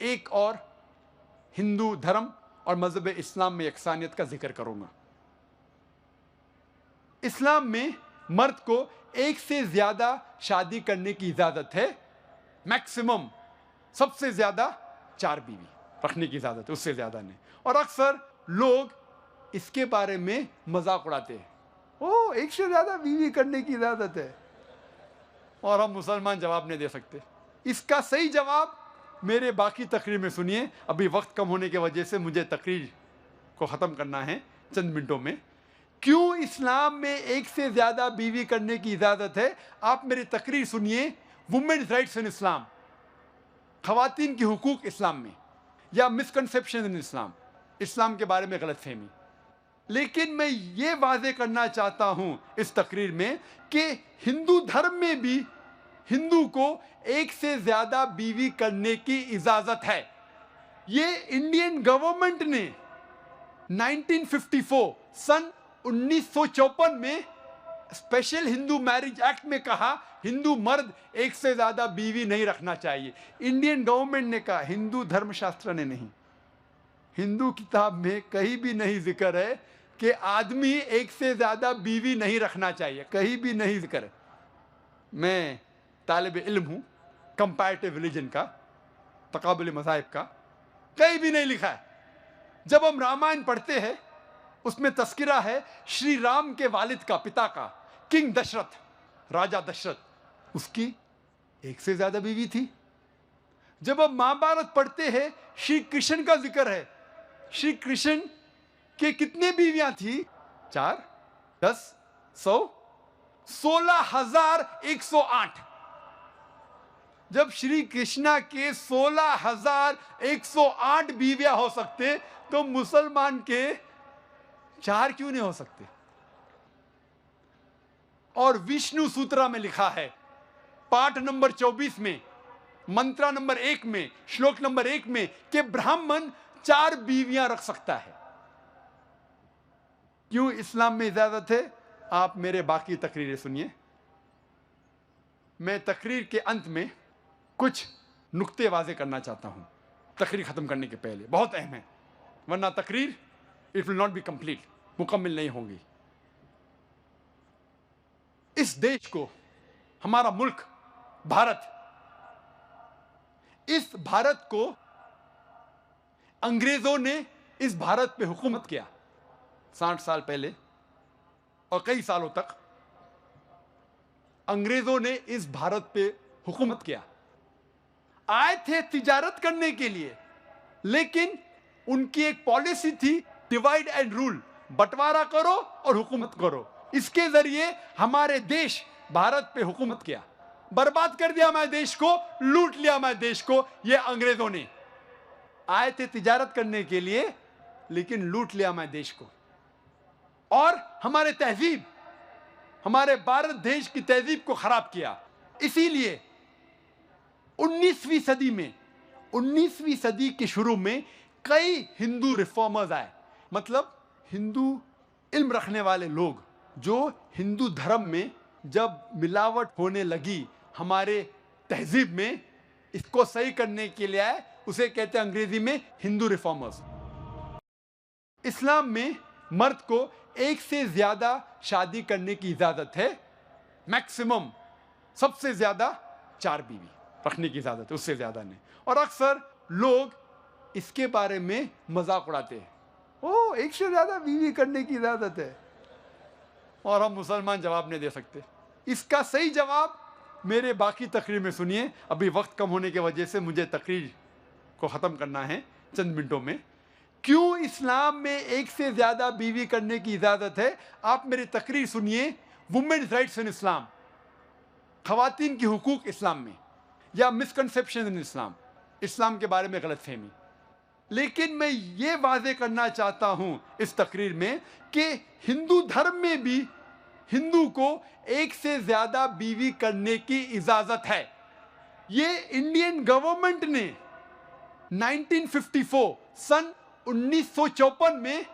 एक और हिंदू धर्म और मजहब इस्लाम में यकसानियत का जिक्र करूंगा। इस्लाम में मर्द को एक से ज्यादा शादी करने की इजाजत है। मैक्सिमम, सबसे ज्यादा 4 बीवी रखने की इजाजत है, उससे ज्यादा नहीं। और अक्सर लोग इसके बारे में मजाक उड़ाते हैं, ओ एक से ज्यादा बीवी करने की इजाजत है, और हम मुसलमान जवाब नहीं दे सकते। इसका सही जवाब मेरे बाकी तकरीर में सुनिए। अभी वक्त कम होने की वजह से मुझे तकरीर को ख़त्म करना है चंद मिनटों में। क्यों इस्लाम में एक से ज़्यादा बीवी करने की इजाज़त है, आप मेरी तकरीर सुनिए। वुमेन्स राइट्स इन इस्लाम, ख़वातीन की हुकूक इस्लाम में, या मिसकंसेप्शन इन इस्लाम, इस्लाम के बारे में गलतफहमी। लेकिन मैं ये वाज़े करना चाहता हूँ इस तकरीर में कि हिंदू धर्म में भी हिंदू को एक से ज़्यादा बीवी करने की इजाज़त है। ये इंडियन गवर्नमेंट ने 1954 सन 1954 में स्पेशल हिंदू मैरिज एक्ट में कहा हिंदू मर्द एक से ज़्यादा बीवी नहीं रखना चाहिए। इंडियन गवर्नमेंट ने कहा, हिंदू धर्मशास्त्र ने नहीं। हिंदू किताब में कहीं भी नहीं जिक्र है कि आदमी एक से ज़्यादा बीवी नहीं रखना चाहिए, कहीं भी नहीं जिक्र है। मैं तालिब इल्म हूँ कंपैरेटिव रिलीजन का, तकाबुल मज़ाहिब का, कहीं भी नहीं लिखा है। जब हम रामायण पढ़ते हैं उसमें तस्किरा है श्री राम के वालिद का, पिता का, किंग दशरथ, राजा दशरथ, उसकी एक से ज्यादा बीवी थी। जब हम महाभारत पढ़ते हैं श्री कृष्ण का जिक्र है, श्री कृष्ण के कितने बीवियां थी? 4, 10, 100, 16,108। जब श्री कृष्णा के 16,108 बीवियां हो सकते तो मुसलमान के 4 क्यों नहीं हो सकते? और विष्णु सूत्रा में लिखा है, पाठ नंबर 24 में, मंत्रा नंबर 1 में, श्लोक नंबर 1 में, कि ब्राह्मण 4 बीवियां रख सकता है। क्यों इस्लाम में इजाजत है? आप मेरे बाकी तकरीरें सुनिए। मैं तकरीर के अंत में कुछ नुक्ते वाजे करना चाहता हूं तकरीर खत्म करने के पहले, बहुत अहम है, वरना तकरीर it will not be complete, मुकम्मल नहीं होगी। इस देश को, हमारा मुल्क भारत, इस भारत को अंग्रेजों ने इस भारत पे हुकूमत किया 60 साल पहले, और कई सालों तक अंग्रेजों ने इस भारत पे हुकूमत किया। आए थे तिजारत करने के लिए, लेकिन उनकी एक पॉलिसी थी डिवाइड एंड रूल, बंटवारा करो और हुकूमत करो। इसके जरिए हमारे देश भारत पे हुकूमत किया, बर्बाद कर दिया हमारे देश को, लूट लिया हमारे देश को। ये अंग्रेजों ने आए थे तिजारत करने के लिए, लेकिन लूट लिया हमारे देश को, और हमारे तहजीब, हमारे भारत देश की तहजीब को खराब किया। इसीलिए 19वीं सदी में, 19वीं सदी के शुरू में कई हिंदू रिफॉर्मर्स आए, मतलब हिंदू इल्म रखने वाले लोग, जो हिंदू धर्म में जब मिलावट होने लगी हमारे तहजीब में, इसको सही करने के लिए आए। उसे कहते हैं अंग्रेजी में हिंदू रिफॉर्मर्स। इस्लाम में मर्द को एक से ज्यादा शादी करने की इजाजत है। मैक्सिमम, सबसे ज्यादा 4 बीवी रखने की इजाजत है, उससे ज्यादा नहीं। और अक्सर लोग इसके बारे में मजाक उड़ाते हैं, ओ एक से ज्यादा बीवी करने की इजाजत है, और हम मुसलमान जवाब नहीं दे सकते। इसका सही जवाब मेरे बाकी तकरीर में सुनिए। अभी वक्त कम होने की वजह से मुझे तकरीर को ख़त्म करना है चंद मिनटों में। क्यों इस्लाम में एक से ज़्यादा बीवी करने की इजाज़त है, आप मेरी तकरीर सुनिए। वुमेन्स राइट्स इन इस्लाम, ख़वातीन की हुकूक इस्लाम में, या मिसकंसेप्शन इन इस्लाम, इस्लाम के बारे में गलतफहमी। लेकिन मैं ये वाज़े करना चाहता हूँ इस तकरीर में कि हिंदू धर्म में भी हिंदू को एक से ज़्यादा बीवी करने की इजाज़त है। ये इंडियन गवर्नमेंट ने 1954 सन 1954 में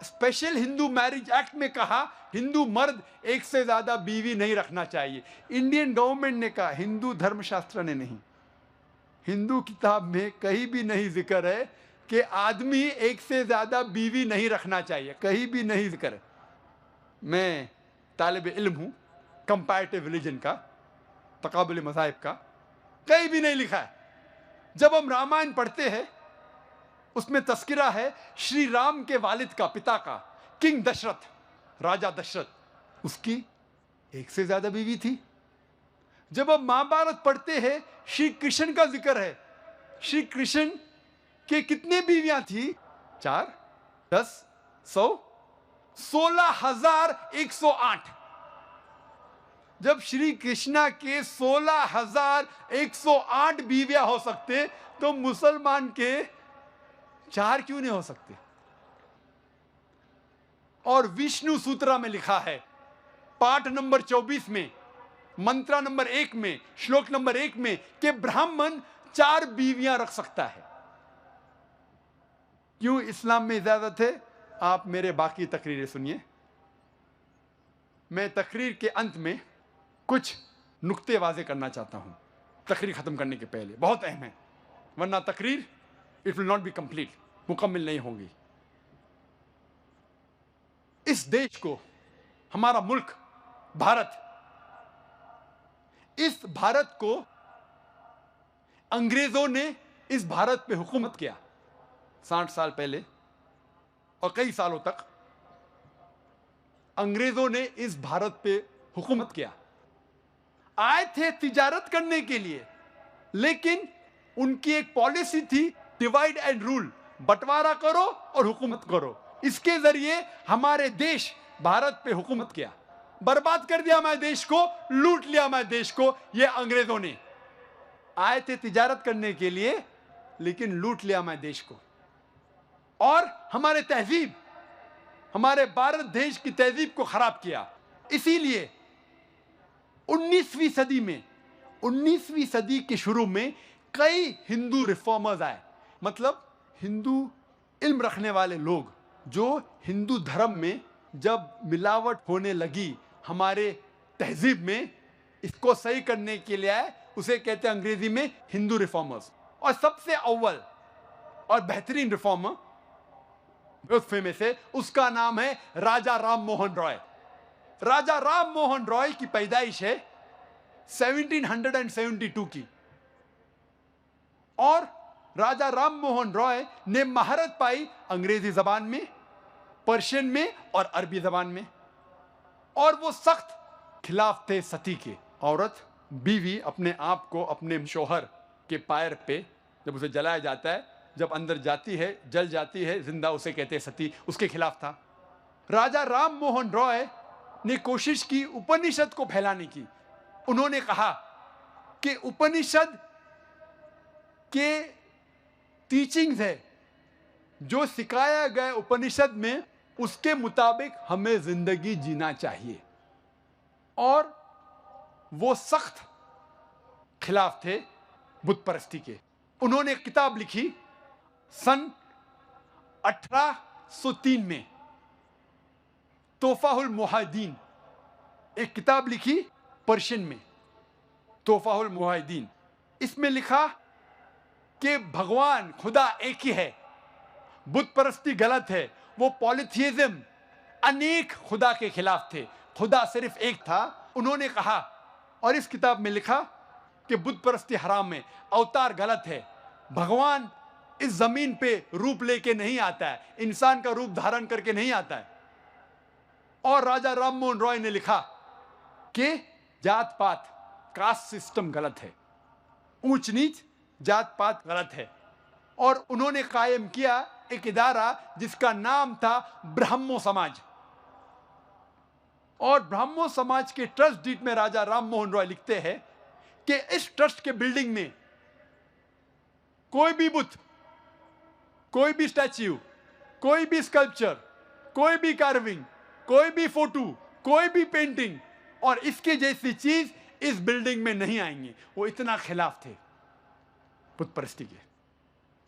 स्पेशल हिंदू मैरिज एक्ट में कहा हिंदू मर्द एक से ज़्यादा बीवी नहीं रखना चाहिए। इंडियन गवर्नमेंट ने कहा, हिंदू धर्मशास्त्र ने नहीं। हिंदू किताब में कहीं भी नहीं जिक्र है कि आदमी एक से ज़्यादा बीवी नहीं रखना चाहिए, कहीं भी नहीं जिक्र है। मैं तालिब इल्म हूँ कंपैरेटिव रिलीजन का, तकाबुल मज़ाहिब का, कहीं भी नहीं लिखा है। जब हम रामायण पढ़ते हैं उसमें तस्करा है श्री राम के वालिद का, पिता का, किंग दशरथ, राजा दशरथ, उसकी एक से ज्यादा बीवी थी। जब हम महाभारत पढ़ते हैं श्री कृष्ण का जिक्र है, श्री कृष्ण के कितने बीवियां थी? 4, 10, 100, 16,108। जब श्री कृष्णा के 16,108 बीवियां हो सकते तो मुसलमान के 4 क्यों नहीं हो सकते? और विष्णु सूत्रा में लिखा है, पाठ नंबर 24 में, मंत्रा नंबर 1 में, श्लोक नंबर 1 में, कि ब्राह्मण 4 बीवियां रख सकता है। क्यों इस्लाम में इजाजत है? आप मेरे बाकी तकरीरें सुनिए। मैं तकरीर के अंत में कुछ नुक्ते वाजे करना चाहता हूं, तकरीर खत्म करने के पहले, बहुत अहम है, वरना तकरीर it will not be complete, मुकम्मल नहीं होगी। इस देश को, हमारा मुल्क भारत, इस भारत को अंग्रेजों ने इस भारत पे हुकूमत किया 60 साल पहले, और कई सालों तक अंग्रेजों ने इस भारत पे हुकूमत किया। आए थे तिजारत करने के लिए, लेकिन उनकी एक पॉलिसी थी डिवाइड एंड रूल, बंटवारा करो और हुकूमत करो। इसके जरिए हमारे देश भारत पे हुकूमत किया, बर्बाद कर दिया हमारे देश को, लूट लिया हमारे देश को। ये अंग्रेजों ने आए थे तिजारत करने के लिए, लेकिन लूट लिया हमारे देश को, और हमारे तहजीब, हमारे भारत देश की तहजीब को खराब किया। इसीलिए 19वीं सदी में, 19वीं सदी के शुरू में कई हिंदू रिफॉर्मर्स आए, मतलब हिंदू इल्म रखने वाले लोग, जो हिंदू धर्म में जब मिलावट होने लगी हमारे तहजीब में, इसको सही करने के लिए आए। उसे कहते हैं अंग्रेजी में हिंदू रिफॉर्मर्स। और सबसे अव्वल और बेहतरीन रिफॉर्मर, बहुत फेमस है, उसका नाम है राजा राम मोहन रॉय। राजा राम मोहन रॉय की पैदाइश है 1772 की, और राजा राम मोहन रॉय ने महारत पाई अंग्रेजी जबान में, पर्शियन में और अरबी जबान में। और वो सख्त खिलाफ थे सती के। औरत, बीवी अपने आप को अपने शौहर के पैर पे, जब उसे जलाया जाता है, जब अंदर जाती है, जल जाती है जिंदा, उसे कहते हैं सती, उसके खिलाफ था। राजा राम मोहन रॉय ने कोशिश की उपनिषद को फैलाने की। उन्होंने कहा कि उपनिषद के टीचिंग्स है, जो सिखाया गया उपनिषद में, उसके मुताबिक हमें जिंदगी जीना चाहिए। और वो सख्त खिलाफ थे बुत परस्ती के। उन्होंने एक किताब लिखी सन 1803 में, तोहफाहुल मुहाजिदीन, एक किताब लिखी पर्शियन में, तोहफाहुल मुहाजिदीन। इसमें लिखा कि भगवान खुदा एक ही है, बुत परस्ती गलत है, वो पॉलीथियज्म, अनेक खुदा के खिलाफ थे, खुदा सिर्फ एक था। उन्होंने कहा, और इस किताब में लिखा कि बुत परस्ती हराम है, अवतार गलत है, भगवान इस जमीन पे रूप लेके नहीं आता है, इंसान का रूप धारण करके नहीं आता है। और राजा राम मोहन रॉय ने लिखा कि जात पात, कास्ट सिस्टम गलत है, ऊंच नीच जात पात गलत है। और उन्होंने कायम किया एक इदारा जिसका नाम था ब्राह्मो समाज। और ब्राह्मो समाज के ट्रस्ट डीड में राजा राम मोहन रॉय लिखते हैं कि इस ट्रस्ट के बिल्डिंग में कोई भी बुत, कोई भी स्टैच्यू, कोई भी स्कल्पचर, कोई भी कार्विंग, कोई भी फोटो, कोई भी पेंटिंग और इसके जैसी चीज इस बिल्डिंग में नहीं आएंगे। वो इतना खिलाफ थे बुत परस्ती के।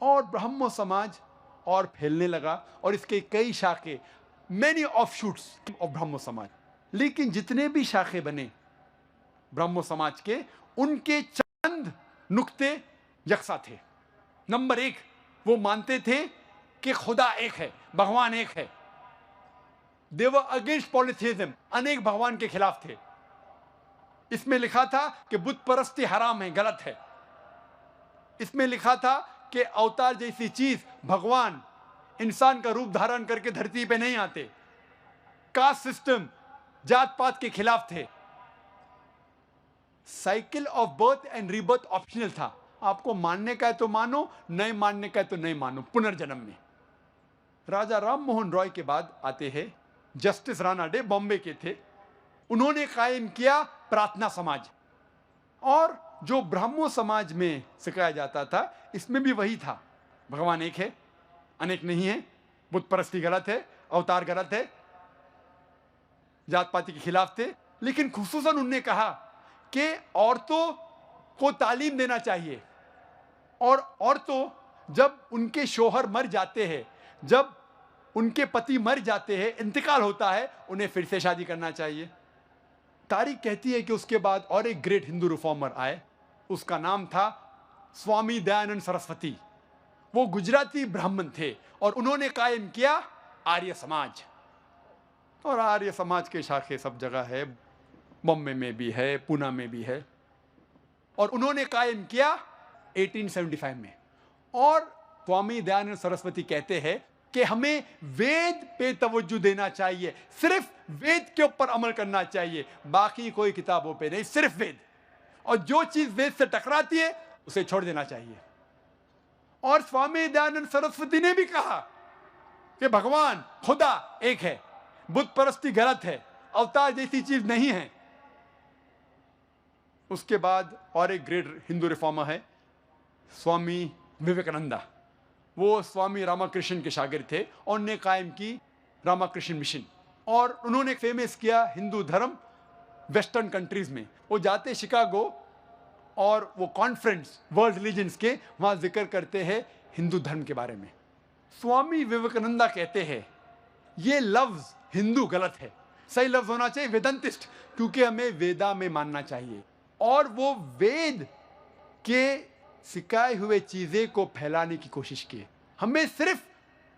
और ब्राह्मो समाज और फैलने लगा, और इसके कई शाखे, मैनी ऑफशूट्स ऑफ ब्राह्मो समाज। लेकिन जितने भी शाखे बने ब्राह्मो समाज के, उनके चंद नुक्ते यकसा थे। नंबर 1, वो मानते थे कि खुदा एक है, भगवान एक है। दे वर अगेंस्ट पॉलीथियज्म, अनेक भगवान के खिलाफ थे। इसमें लिखा था कि बुत परस्ती हराम है, गलत है। इसमें लिखा था कि अवतार जैसी चीज, भगवान इंसान का रूप धारण करके धरती पे नहीं आते। कास्ट सिस्टम, जात पात के खिलाफ थे। Cycle of birth and rebirth optional था। आपको मानने का है तो मानो, नहीं मानने का है तो नहीं मानो, पुनर्जन्म में। राजा राम मोहन रॉय के बाद आते हैं जस्टिस राणा डे, बॉम्बे के थे। उन्होंने कायम किया प्रार्थना समाज, और जो ब्राह्मो समाज में सिखाया जाता था, इसमें भी वही था। भगवान एक है, अनेक नहीं है, बुत परस्ती गलत है, अवतार गलत है, जात पाति के खिलाफ थे। लेकिन खुसूसन उन्होंने कहा कि औरतों को तालीम देना चाहिए, और औरतों जब उनके शोहर मर जाते हैं, जब उनके पति मर जाते हैं, इंतकाल होता है, उन्हें फिर से शादी करना चाहिए। तारीख कहती है कि उसके बाद और एक ग्रेट हिंदू रिफॉर्मर आए, उसका नाम था स्वामी दयानंद सरस्वती। वो गुजराती ब्राह्मण थे, और उन्होंने कायम किया आर्य समाज। और आर्य समाज के शाखे सब जगह है, बॉम्बे में भी है, पूना में भी है। और उन्होंने कायम किया 1875 में। और स्वामी दयानंद सरस्वती कहते हैं कि हमें वेद पे तवज्जो देना चाहिए, सिर्फ वेद के ऊपर अमल करना चाहिए, बाकी कोई किताबों पे नहीं, सिर्फ वेद। और जो चीज वेद से टकराती है उसे छोड़ देना चाहिए। और स्वामी दयानंद सरस्वती ने भी कहा कि भगवान खुदा एक है, बुत परस्ती गलत है, अवतार जैसी चीज नहीं है। उसके बाद और एक ग्रेट हिंदू रिफॉर्मर है स्वामी विवेकानंदा। वो स्वामी रामाकृष्ण के शागिर्द थे, और उन्होंने कायम की रामाकृष्ण मिशन। और उन्होंने फेमस किया हिंदू धर्म वेस्टर्न कंट्रीज में। वो जाते शिकागो, और वो कॉन्फ्रेंस वर्ल्ड रिलीजन्स के, वहां जिक्र करते हैं हिंदू धर्म के बारे में। स्वामी विवेकानंदा कहते हैं ये लफ्ज हिंदू गलत है, सही लफ्ज होना चाहिए वेदांतिस्ट, क्योंकि हमें वेदा में मानना चाहिए। और वो वेद के सिखाए हुए चीजें को फैलाने की कोशिश की। हमें सिर्फ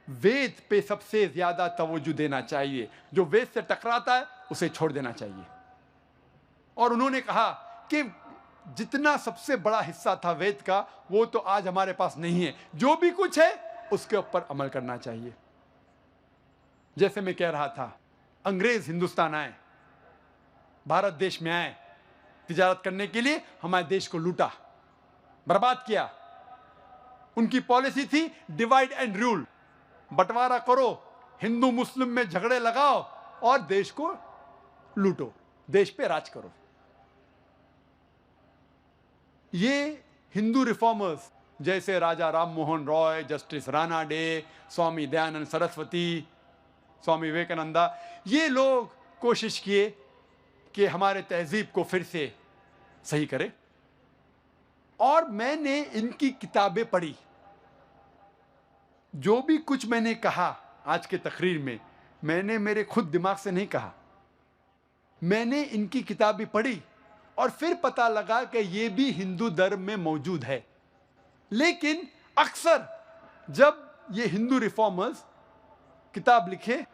वेद पे सबसे ज्यादा तवज्जो देना चाहिए, जो वेद से टकराता है उसे छोड़ देना चाहिए। और उन्होंने कहा कि जितना सबसे बड़ा हिस्सा था वेद का, वो तो आज हमारे पास नहीं है। जो भी कुछ है उसके ऊपर अमल करना चाहिए। जैसे मैं कह रहा था, अंग्रेज हिंदुस्तान आए, भारत देश में आए तिजारत करने के लिए, हमारे देश को लूटा, बर्बाद किया। उनकी पॉलिसी थी डिवाइड एंड रूल, बंटवारा करो, हिंदू मुस्लिम में झगड़े लगाओ और देश को लूटो, देश पे राज करो। ये हिंदू रिफॉर्मर्स जैसे राजा राम मोहन रॉय, जस्टिस राणा डे, स्वामी दयानंद सरस्वती, स्वामी विवेकानंदा, ये लोग कोशिश किए कि हमारे तहजीब को फिर से सही करें। और मैंने इनकी किताबें पढ़ी। जो भी कुछ मैंने कहा आज के तकरीर में, मैंने मेरे खुद दिमाग से नहीं कहा, मैंने इनकी किताबें पढ़ी, और फिर पता लगा कि ये भी हिंदू धर्म में मौजूद है। लेकिन अक्सर जब ये हिंदू रिफॉर्मर्स किताब लिखे,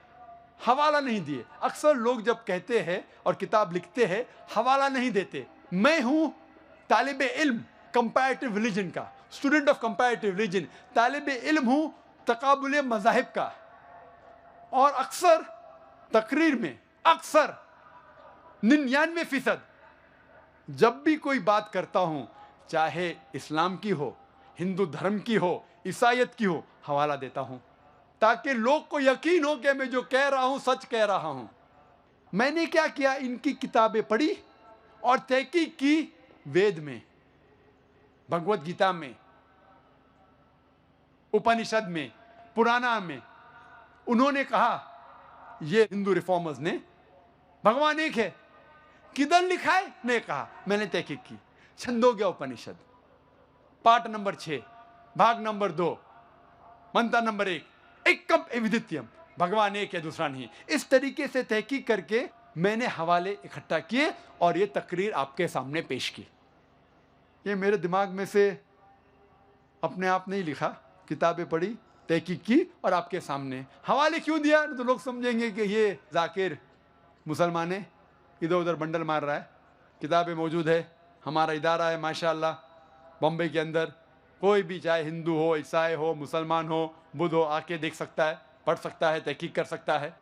हवाला नहीं दिए। अक्सर लोग जब कहते हैं और किताब लिखते हैं, हवाला नहीं देते। मैं हूं तालिबे इल्म कंपैरेटिव रिलीजन का, स्टूडेंट ऑफ कंपैरेटिव रिलीजन, तालिबे इल्म हूं तकाबुले मज़ाहिब का। और अक्सर तकरीर में, अक्सर 99% जब भी कोई बात करता हूं, चाहे इस्लाम की हो, हिंदू धर्म की हो, ईसाईयत की हो, हवाला देता हूं, ताकि लोग को यकीन हो कि मैं जो कह रहा हूं सच कह रहा हूं। मैंने क्या किया, इनकी किताबें पढ़ी और तहकीक की वेद में, भगवत गीता में, उपनिषद में, पुराना में। उन्होंने कहा, ये हिंदू रिफॉर्मर्स ने, भगवान एक है, किधर लिखा है? ने कहा, मैंने तहकीक की। छंदोग्य उपनिषद पाठ नंबर 6 भाग नंबर 2 मंत्र नंबर 1, एकम एविदित्यम, भगवान एक है, दूसरा नहीं। इस तरीके से तहकीक करके मैंने हवाले इकट्ठा किए और ये तकरीर आपके सामने पेश की। ये मेरे दिमाग में से अपने आप नहीं लिखा, किताबें पढ़ी, तहकीक की और आपके सामने। हवाले क्यों दिया? तो लोग समझेंगे कि ये जाकिर मुसलमान है, इधर उधर बंडल मार रहा है। किताबें मौजूद है। हमारा इदारा है माशाअल्लाह बॉम्बे के अंदर, कोई भी चाहे हिंदू हो, ईसाई हो, मुसलमान हो, बुद्ध हो, आके देख सकता है, पढ़ सकता है, तहकीक कर सकता है।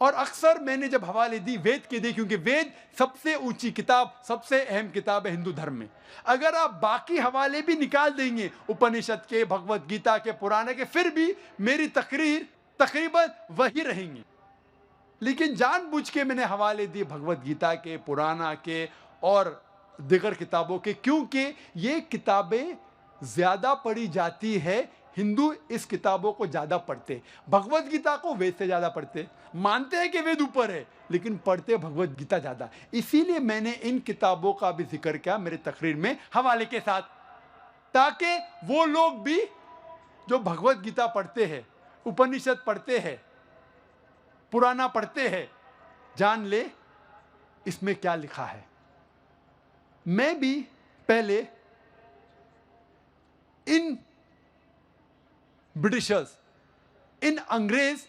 और अक्सर मैंने जब हवाले दी वेद के दिए, क्योंकि वेद सबसे ऊंची किताब, सबसे अहम किताब है हिंदू धर्म में। अगर आप बाकी हवाले भी निकाल देंगे, उपनिषद के, भगवत गीता के, पुराने के, फिर भी मेरी तकरीर तकरीबन वही रहेंगी। लेकिन जानबूझ के मैंने हवाले दिए भगवत गीता के, पुराना के और दिगर किताबों के, क्योंकि ये किताबें ज्यादा पढ़ी जाती है। हिंदू इस किताबों को ज्यादा पढ़ते, भगवत गीता को वेद से ज्यादा पढ़ते, मानते हैं कि वेद ऊपर है लेकिन पढ़ते भगवत गीता ज्यादा। इसीलिए मैंने इन किताबों का भी जिक्र किया मेरे तकरीर में हवाले के साथ, ताकि वो लोग भी जो भगवत गीता पढ़ते हैं, उपनिषद पढ़ते हैं, पुराना पढ़ते हैं, जान ले इसमें क्या लिखा है। मैं भी पहले इन ब्रिटिशर्स, इन अंग्रेज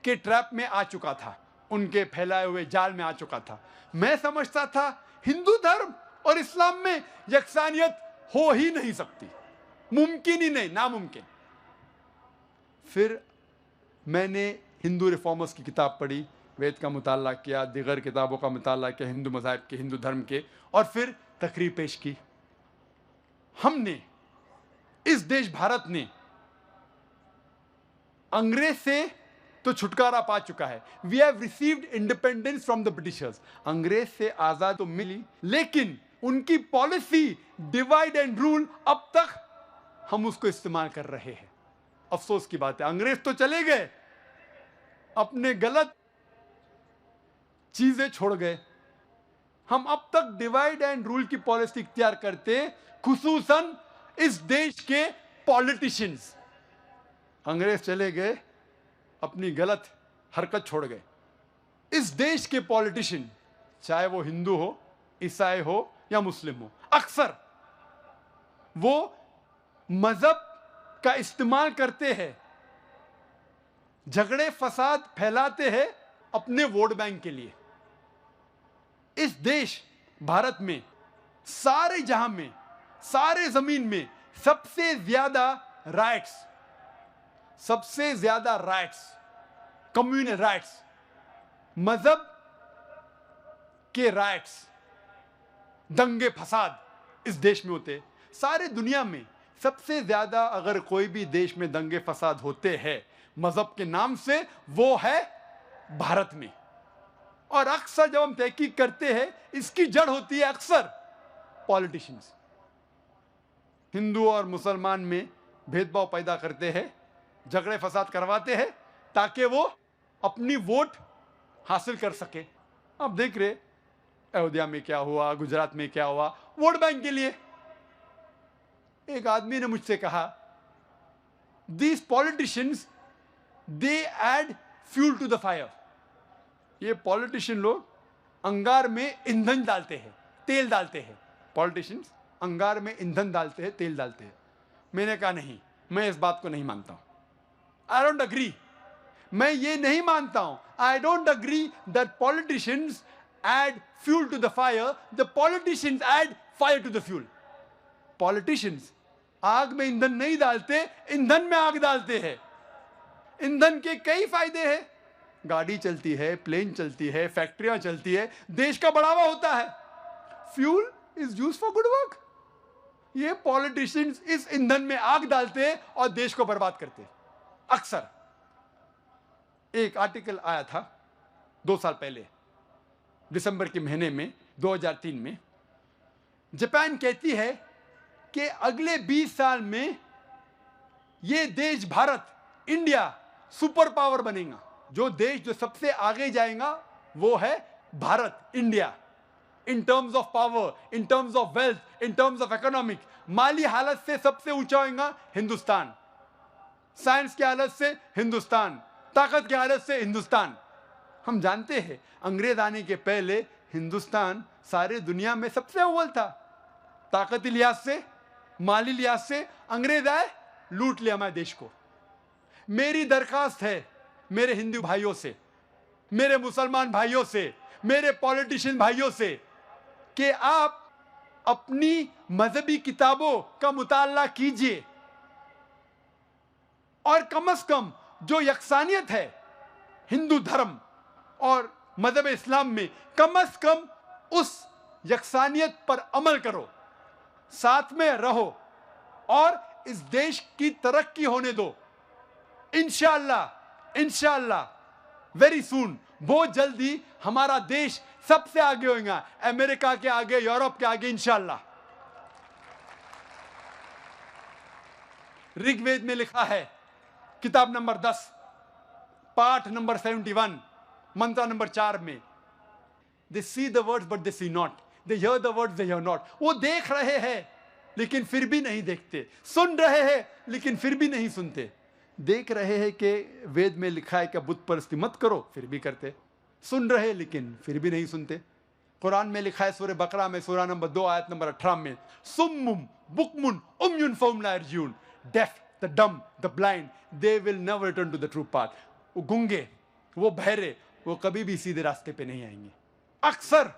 के ट्रैप में आ चुका था, उनके फैलाए हुए जाल में आ चुका था। मैं समझता था हिंदू धर्म और इस्लाम में यकसानियत हो ही नहीं सकती, मुमकिन ही नहीं, नामुमकिन। फिर मैंने हिंदू रिफॉर्मर्स की किताब पढ़ी, वेद का मुताला किया, दिगर किताबों का मुताला किया, हिंदू मज़ाहिब के, हिंदू धर्म के, और फिर तकरीर पेश की। हमने, इस देश भारत ने अंग्रेज से तो छुटकारा पा चुका है। We have received independence from the Britishers. अंग्रेज से आजाद तो मिली, लेकिन उनकी पॉलिसी डिवाइड एंड रूल अब तक हम उसको इस्तेमाल कर रहे हैं। अफसोस की बात है, अंग्रेज तो चले गए, अपने गलत चीजें छोड़ गए। हम अब तक डिवाइड एंड रूल की पॉलिसी इख्तियार करते, खुसूसन इस देश के पॉलिटिशियंस। अंग्रेज चले गए, अपनी गलत हरकत छोड़ गए। इस देश के पॉलिटिशियन, चाहे वो हिंदू हो, ईसाई हो या मुस्लिम हो, अक्सर वो मजहब का इस्तेमाल करते हैं, झगड़े फसाद फैलाते हैं अपने वोट बैंक के लिए। इस देश भारत में, सारे जहां में, सारे जमीन में सबसे ज्यादा राइट्स, कम्युनल राइट्स, मजहब के राइट्स, दंगे फसाद इस देश में होते। सारे दुनिया में सबसे ज्यादा अगर कोई भी देश में दंगे फसाद होते हैं मजहब के नाम से, वो है भारत में। और अक्सर जब हम तहकीक करते हैं, इसकी जड़ होती है अक्सर पॉलिटिशियंस। हिंदू और मुसलमान में भेदभाव पैदा करते हैं, झगड़े फसाद करवाते हैं, ताकि वो अपनी वोट हासिल कर सके। आप देख रहे अयोध्या में क्या हुआ, गुजरात में क्या हुआ, वोट बैंक के लिए। एक आदमी ने मुझसे कहा, these politicians they add fuel to the fire. ये पॉलिटिशियन लोग अंगार में ईंधन डालते हैं, तेल डालते हैं। पॉलिटिशियंस अंगार में ईंधन डालते हैं, तेल डालते हैं। मैंने कहा नहीं, मैं इस बात को नहीं मानता हूं। आई डोंट अग्री, मैं ये नहीं मानता हूं। I don't agree that politicians add fuel to the fire, the politicians add fire to the fuel. Politicians आग में ईंधन नहीं डालते, ईंधन में आग डालते हैं। ईंधन के कई फायदे हैं, गाड़ी चलती है, प्लेन चलती है, फैक्ट्रियां चलती है, देश का बढ़ावा होता है। Fuel is use for good work. ये पॉलिटिशियंस इस ईंधन में आग डालते और देश को बर्बाद करते। अक्सर एक आर्टिकल आया था 2 साल पहले, दिसंबर के महीने में 2003 में। जापान कहती है कि अगले 20 साल में ये देश भारत, इंडिया सुपर पावर बनेगा। जो देश जो सबसे आगे जाएगा वो है Bharat, India, in terms of power, in terms of wealth, in terms of economic. माली हालत से सबसे ऊंचा होगा हिंदुस्तान, साइंस की हालत से हिंदुस्तान, ताकत की हालत से हिंदुस्तान। हम जानते हैं अंग्रेज आने के पहले हिंदुस्तान सारे दुनिया में सबसे अव्वल था, ताकती लिहाज से, माली लिहाज से। अंग्रेज आए, लूट लिया हमारे देश को। मेरी दरखास्त है मेरे हिंदू भाइयों से, मेरे मुसलमान भाइयों से, मेरे पॉलिटिशियन भाइयों से कि आप अपनी मजहबी किताबों का मुताला कीजिए और कम से कम जो यकसानियत है हिंदू धर्म और मजहब इस्लाम में, कम से कम उस यकसानियत पर अमल करो, साथ में रहो और इस देश की तरक्की होने दो। इंशाअल्लाह वेरी सून, बहुत जल्दी हमारा देश सबसे आगे होगा, अमेरिका के आगे, यूरोप के आगे, इंशाअल्लाह। ऋग्वेद में लिखा है, किताब नंबर 10, पाठ नंबर 71, मंत्र नंबर 4 में, they see the words but they see not, they hear the words they hear not. वो देख रहे हैं लेकिन फिर भी नहीं देखते, सुन रहे हैं लेकिन फिर भी नहीं सुनते। देख रहे हैं कि वेद में लिखा है कि बुत परस्ती मत करो, फिर भी करते। सुन रहे लेकिन फिर भी नहीं सुनते। कुरान में लिखा है सूरह बकरा में, सूरह नंबर 2 आयत नंबर 18 में, सुम्मुम बुकमुन उम्युन फहुम ला यर्जिऊन, deaf, the dumb, the blind, they will never return to the true path. वो गूंगे, वो बहरे, वो कभी भी सीधे रास्ते पे नहीं आएंगे। अक्सर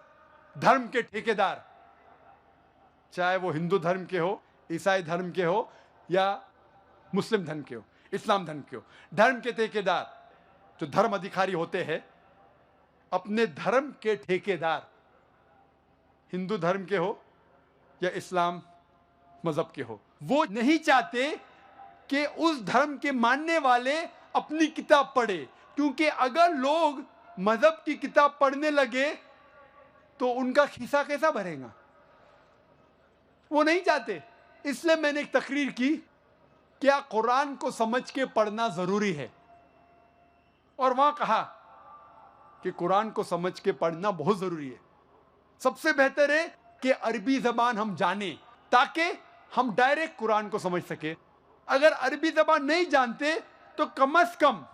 धर्म के ठेकेदार, चाहे वो हिंदू धर्म के हो, ईसाई धर्म के हो या मुस्लिम धर्म के हो, इस्लाम धर्म के हो, धर्म के ठेकेदार जो धर्म अधिकारी होते हैं, अपने धर्म के ठेकेदार हिंदू धर्म के हो या इस्लाम मजहब के हो, वो नहीं चाहते कि उस धर्म के मानने वाले अपनी किताब पढ़े, क्योंकि अगर लोग मजहब की किताब पढ़ने लगे तो उनका खिस्सा कैसा भरेगा, वो नहीं चाहते। इसलिए मैंने एक तकरीर की, क्या कुरान को समझ के पढ़ना जरूरी है, और वहां कहा कि कुरान को समझ के पढ़ना बहुत जरूरी है। सबसे बेहतर है कि अरबी जबान हम जाने ताकि हम डायरेक्ट कुरान को समझ सके। अगर अरबी जबान नहीं जानते तो कम से कम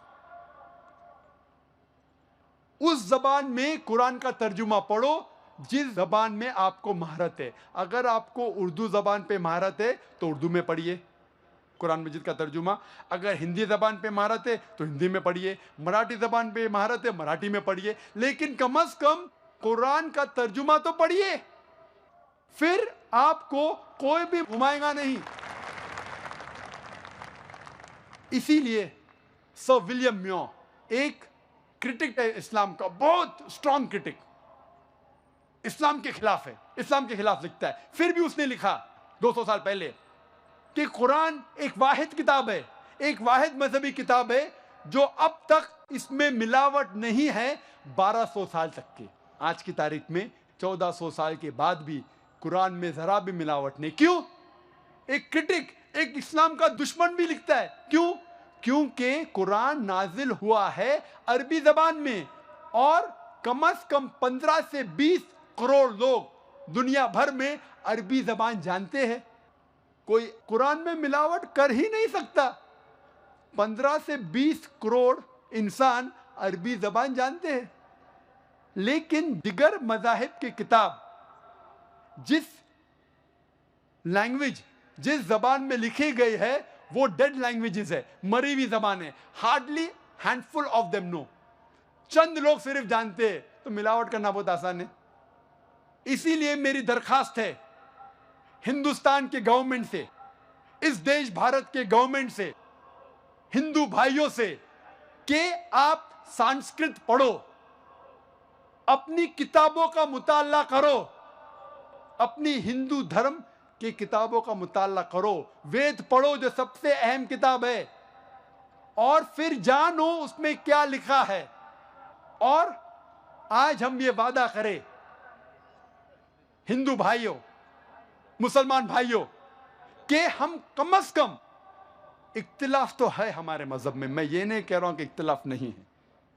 उस जबान में कुरान का तर्जुमा पढ़ो जिस जबान में आपको महारत है। अगर आपको उर्दू जबान पे महारत है तो उर्दू में पढ़िए कुरान मजीद का तर्जुमा। अगर हिंदी जबान पे महारत है तो हिंदी में पढ़िए, मराठी जबान पे महारत है मराठी में पढ़िए, लेकिन कम से कम कुरान का तर्जुमा तो पढ़िए, फिर आपको कोई भी घुमाएगा नहीं। इसीलिए सर विलियम म्यो एक क्रिटिक है इस्लाम का, बहुत स्ट्रॉन्ग क्रिटिक, इस्लाम के खिलाफ है, इस्लाम के खिलाफ लिखता है। फिर भी उसने लिखा 200 साल पहले कि कुरान एक वाहिद किताब है, एक वाहिद मजहबी किताब है जो अब तक इसमें मिलावट नहीं है 1200 साल तक के। आज की तारीख में 1400 साल के बाद भी कुरान में जरा भी मिलावट नहीं। क्यों? एक क्रिटिक, एक इस्लाम का दुश्मन भी लिखता है। क्यों? क्योंकि कुरान नाजिल हुआ है अरबी जबान में और कम से कम 15 से 20 करोड़ लोग दुनिया भर में अरबी जबान जानते हैं। कोई कुरान में मिलावट कर ही नहीं सकता। 15 से 20 करोड़ इंसान अरबी जबान जानते हैं, लेकिन दिगर मज़ाहिब की किताब जिस लैंग्वेज, जिस जबान में लिखी गई है वो डेड लैंग्वेजेस है, मरी हुई जबान है। Hardly handful of them know, चंद लोग सिर्फ जानते हैं, तो मिलावट करना बहुत आसान है। इसीलिए मेरी दरखास्त है हिंदुस्तान के गवर्नमेंट से, इस देश भारत के गवर्नमेंट से, हिंदू भाइयों से कि आप संस्कृत पढ़ो, अपनी किताबों का मुताला करो, अपनी हिंदू धर्म की किताबों का मुताला करो, वेद पढ़ो जो सबसे अहम किताब है, और फिर जानो उसमें क्या लिखा है। और आज हम ये वादा करें हिंदू भाइयों, मुसलमान भाइयों, कि हम कम से कम, इख्तिलाफ तो है हमारे मजहब में, मैं ये नहीं कह रहा हूं कि इख्तिलाफ नहीं है,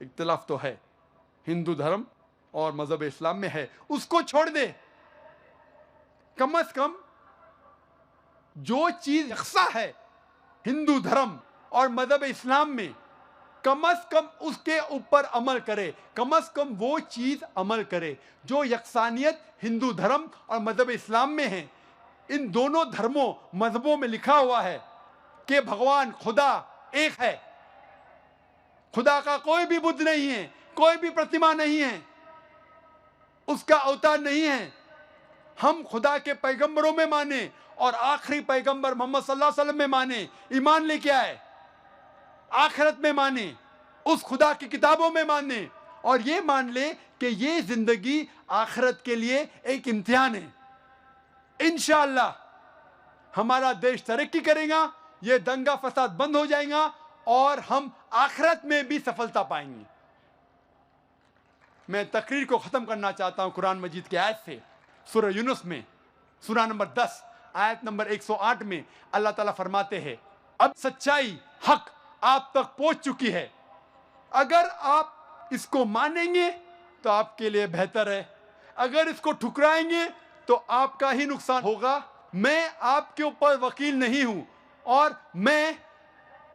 इख्तिलाफ तो है, हिंदू धर्म और मजहब इस्लाम में है, उसको छोड़ दे। कम से कम जो चीज यकसा है हिंदू धर्म और मजहब इस्लाम में, कम से कम उसके ऊपर अमल करे, कम से कम वो चीज अमल करे जो यकसानियत हिंदू धर्म और मजहब इस्लाम में है। इन दोनों धर्मों मजहबों में लिखा हुआ है कि भगवान खुदा एक है, खुदा का कोई भी बुद्ध नहीं है, कोई भी प्रतिमा नहीं है, उसका अवतार नहीं है। हम खुदा के पैगंबरों में माने और आखिरी पैगंबर मोहम्मद सल्लल्लाहु अलैहि वसल्लम में माने, ईमान लेके आए, आखिरत में माने, उस खुदा की किताबों में माने और ये मान ले कि ये जिंदगी आखिरत के लिए एक इम्तिहान है। इंशाअल्लाह हमारा देश तरक्की करेगा, ये दंगा फसाद बंद हो जाएगा और हम आखिरत में भी सफलता पाएंगे। मैं तकरीर को ख़त्म करना चाहता हूँ कुरान मजीद की आयत से। सूरह यूनुस में सूरह नंबर 10 आयत नंबर 108 में अल्लाह ताला फरमाते हैं, अब सच्चाई हक आप तक पहुँच चुकी है, अगर आप इसको मानेंगे तो आपके लिए बेहतर है, अगर इसको ठुकराएंगे तो आपका ही नुकसान होगा। मैं आपके ऊपर वकील नहीं हूँ और मैं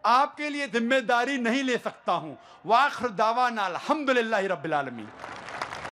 आपके लिए जिम्मेदारी नहीं ले सकता हूँ। वाखिर दावाना अल्हम्दुलिल्लाहि रब्बिल आलमीन।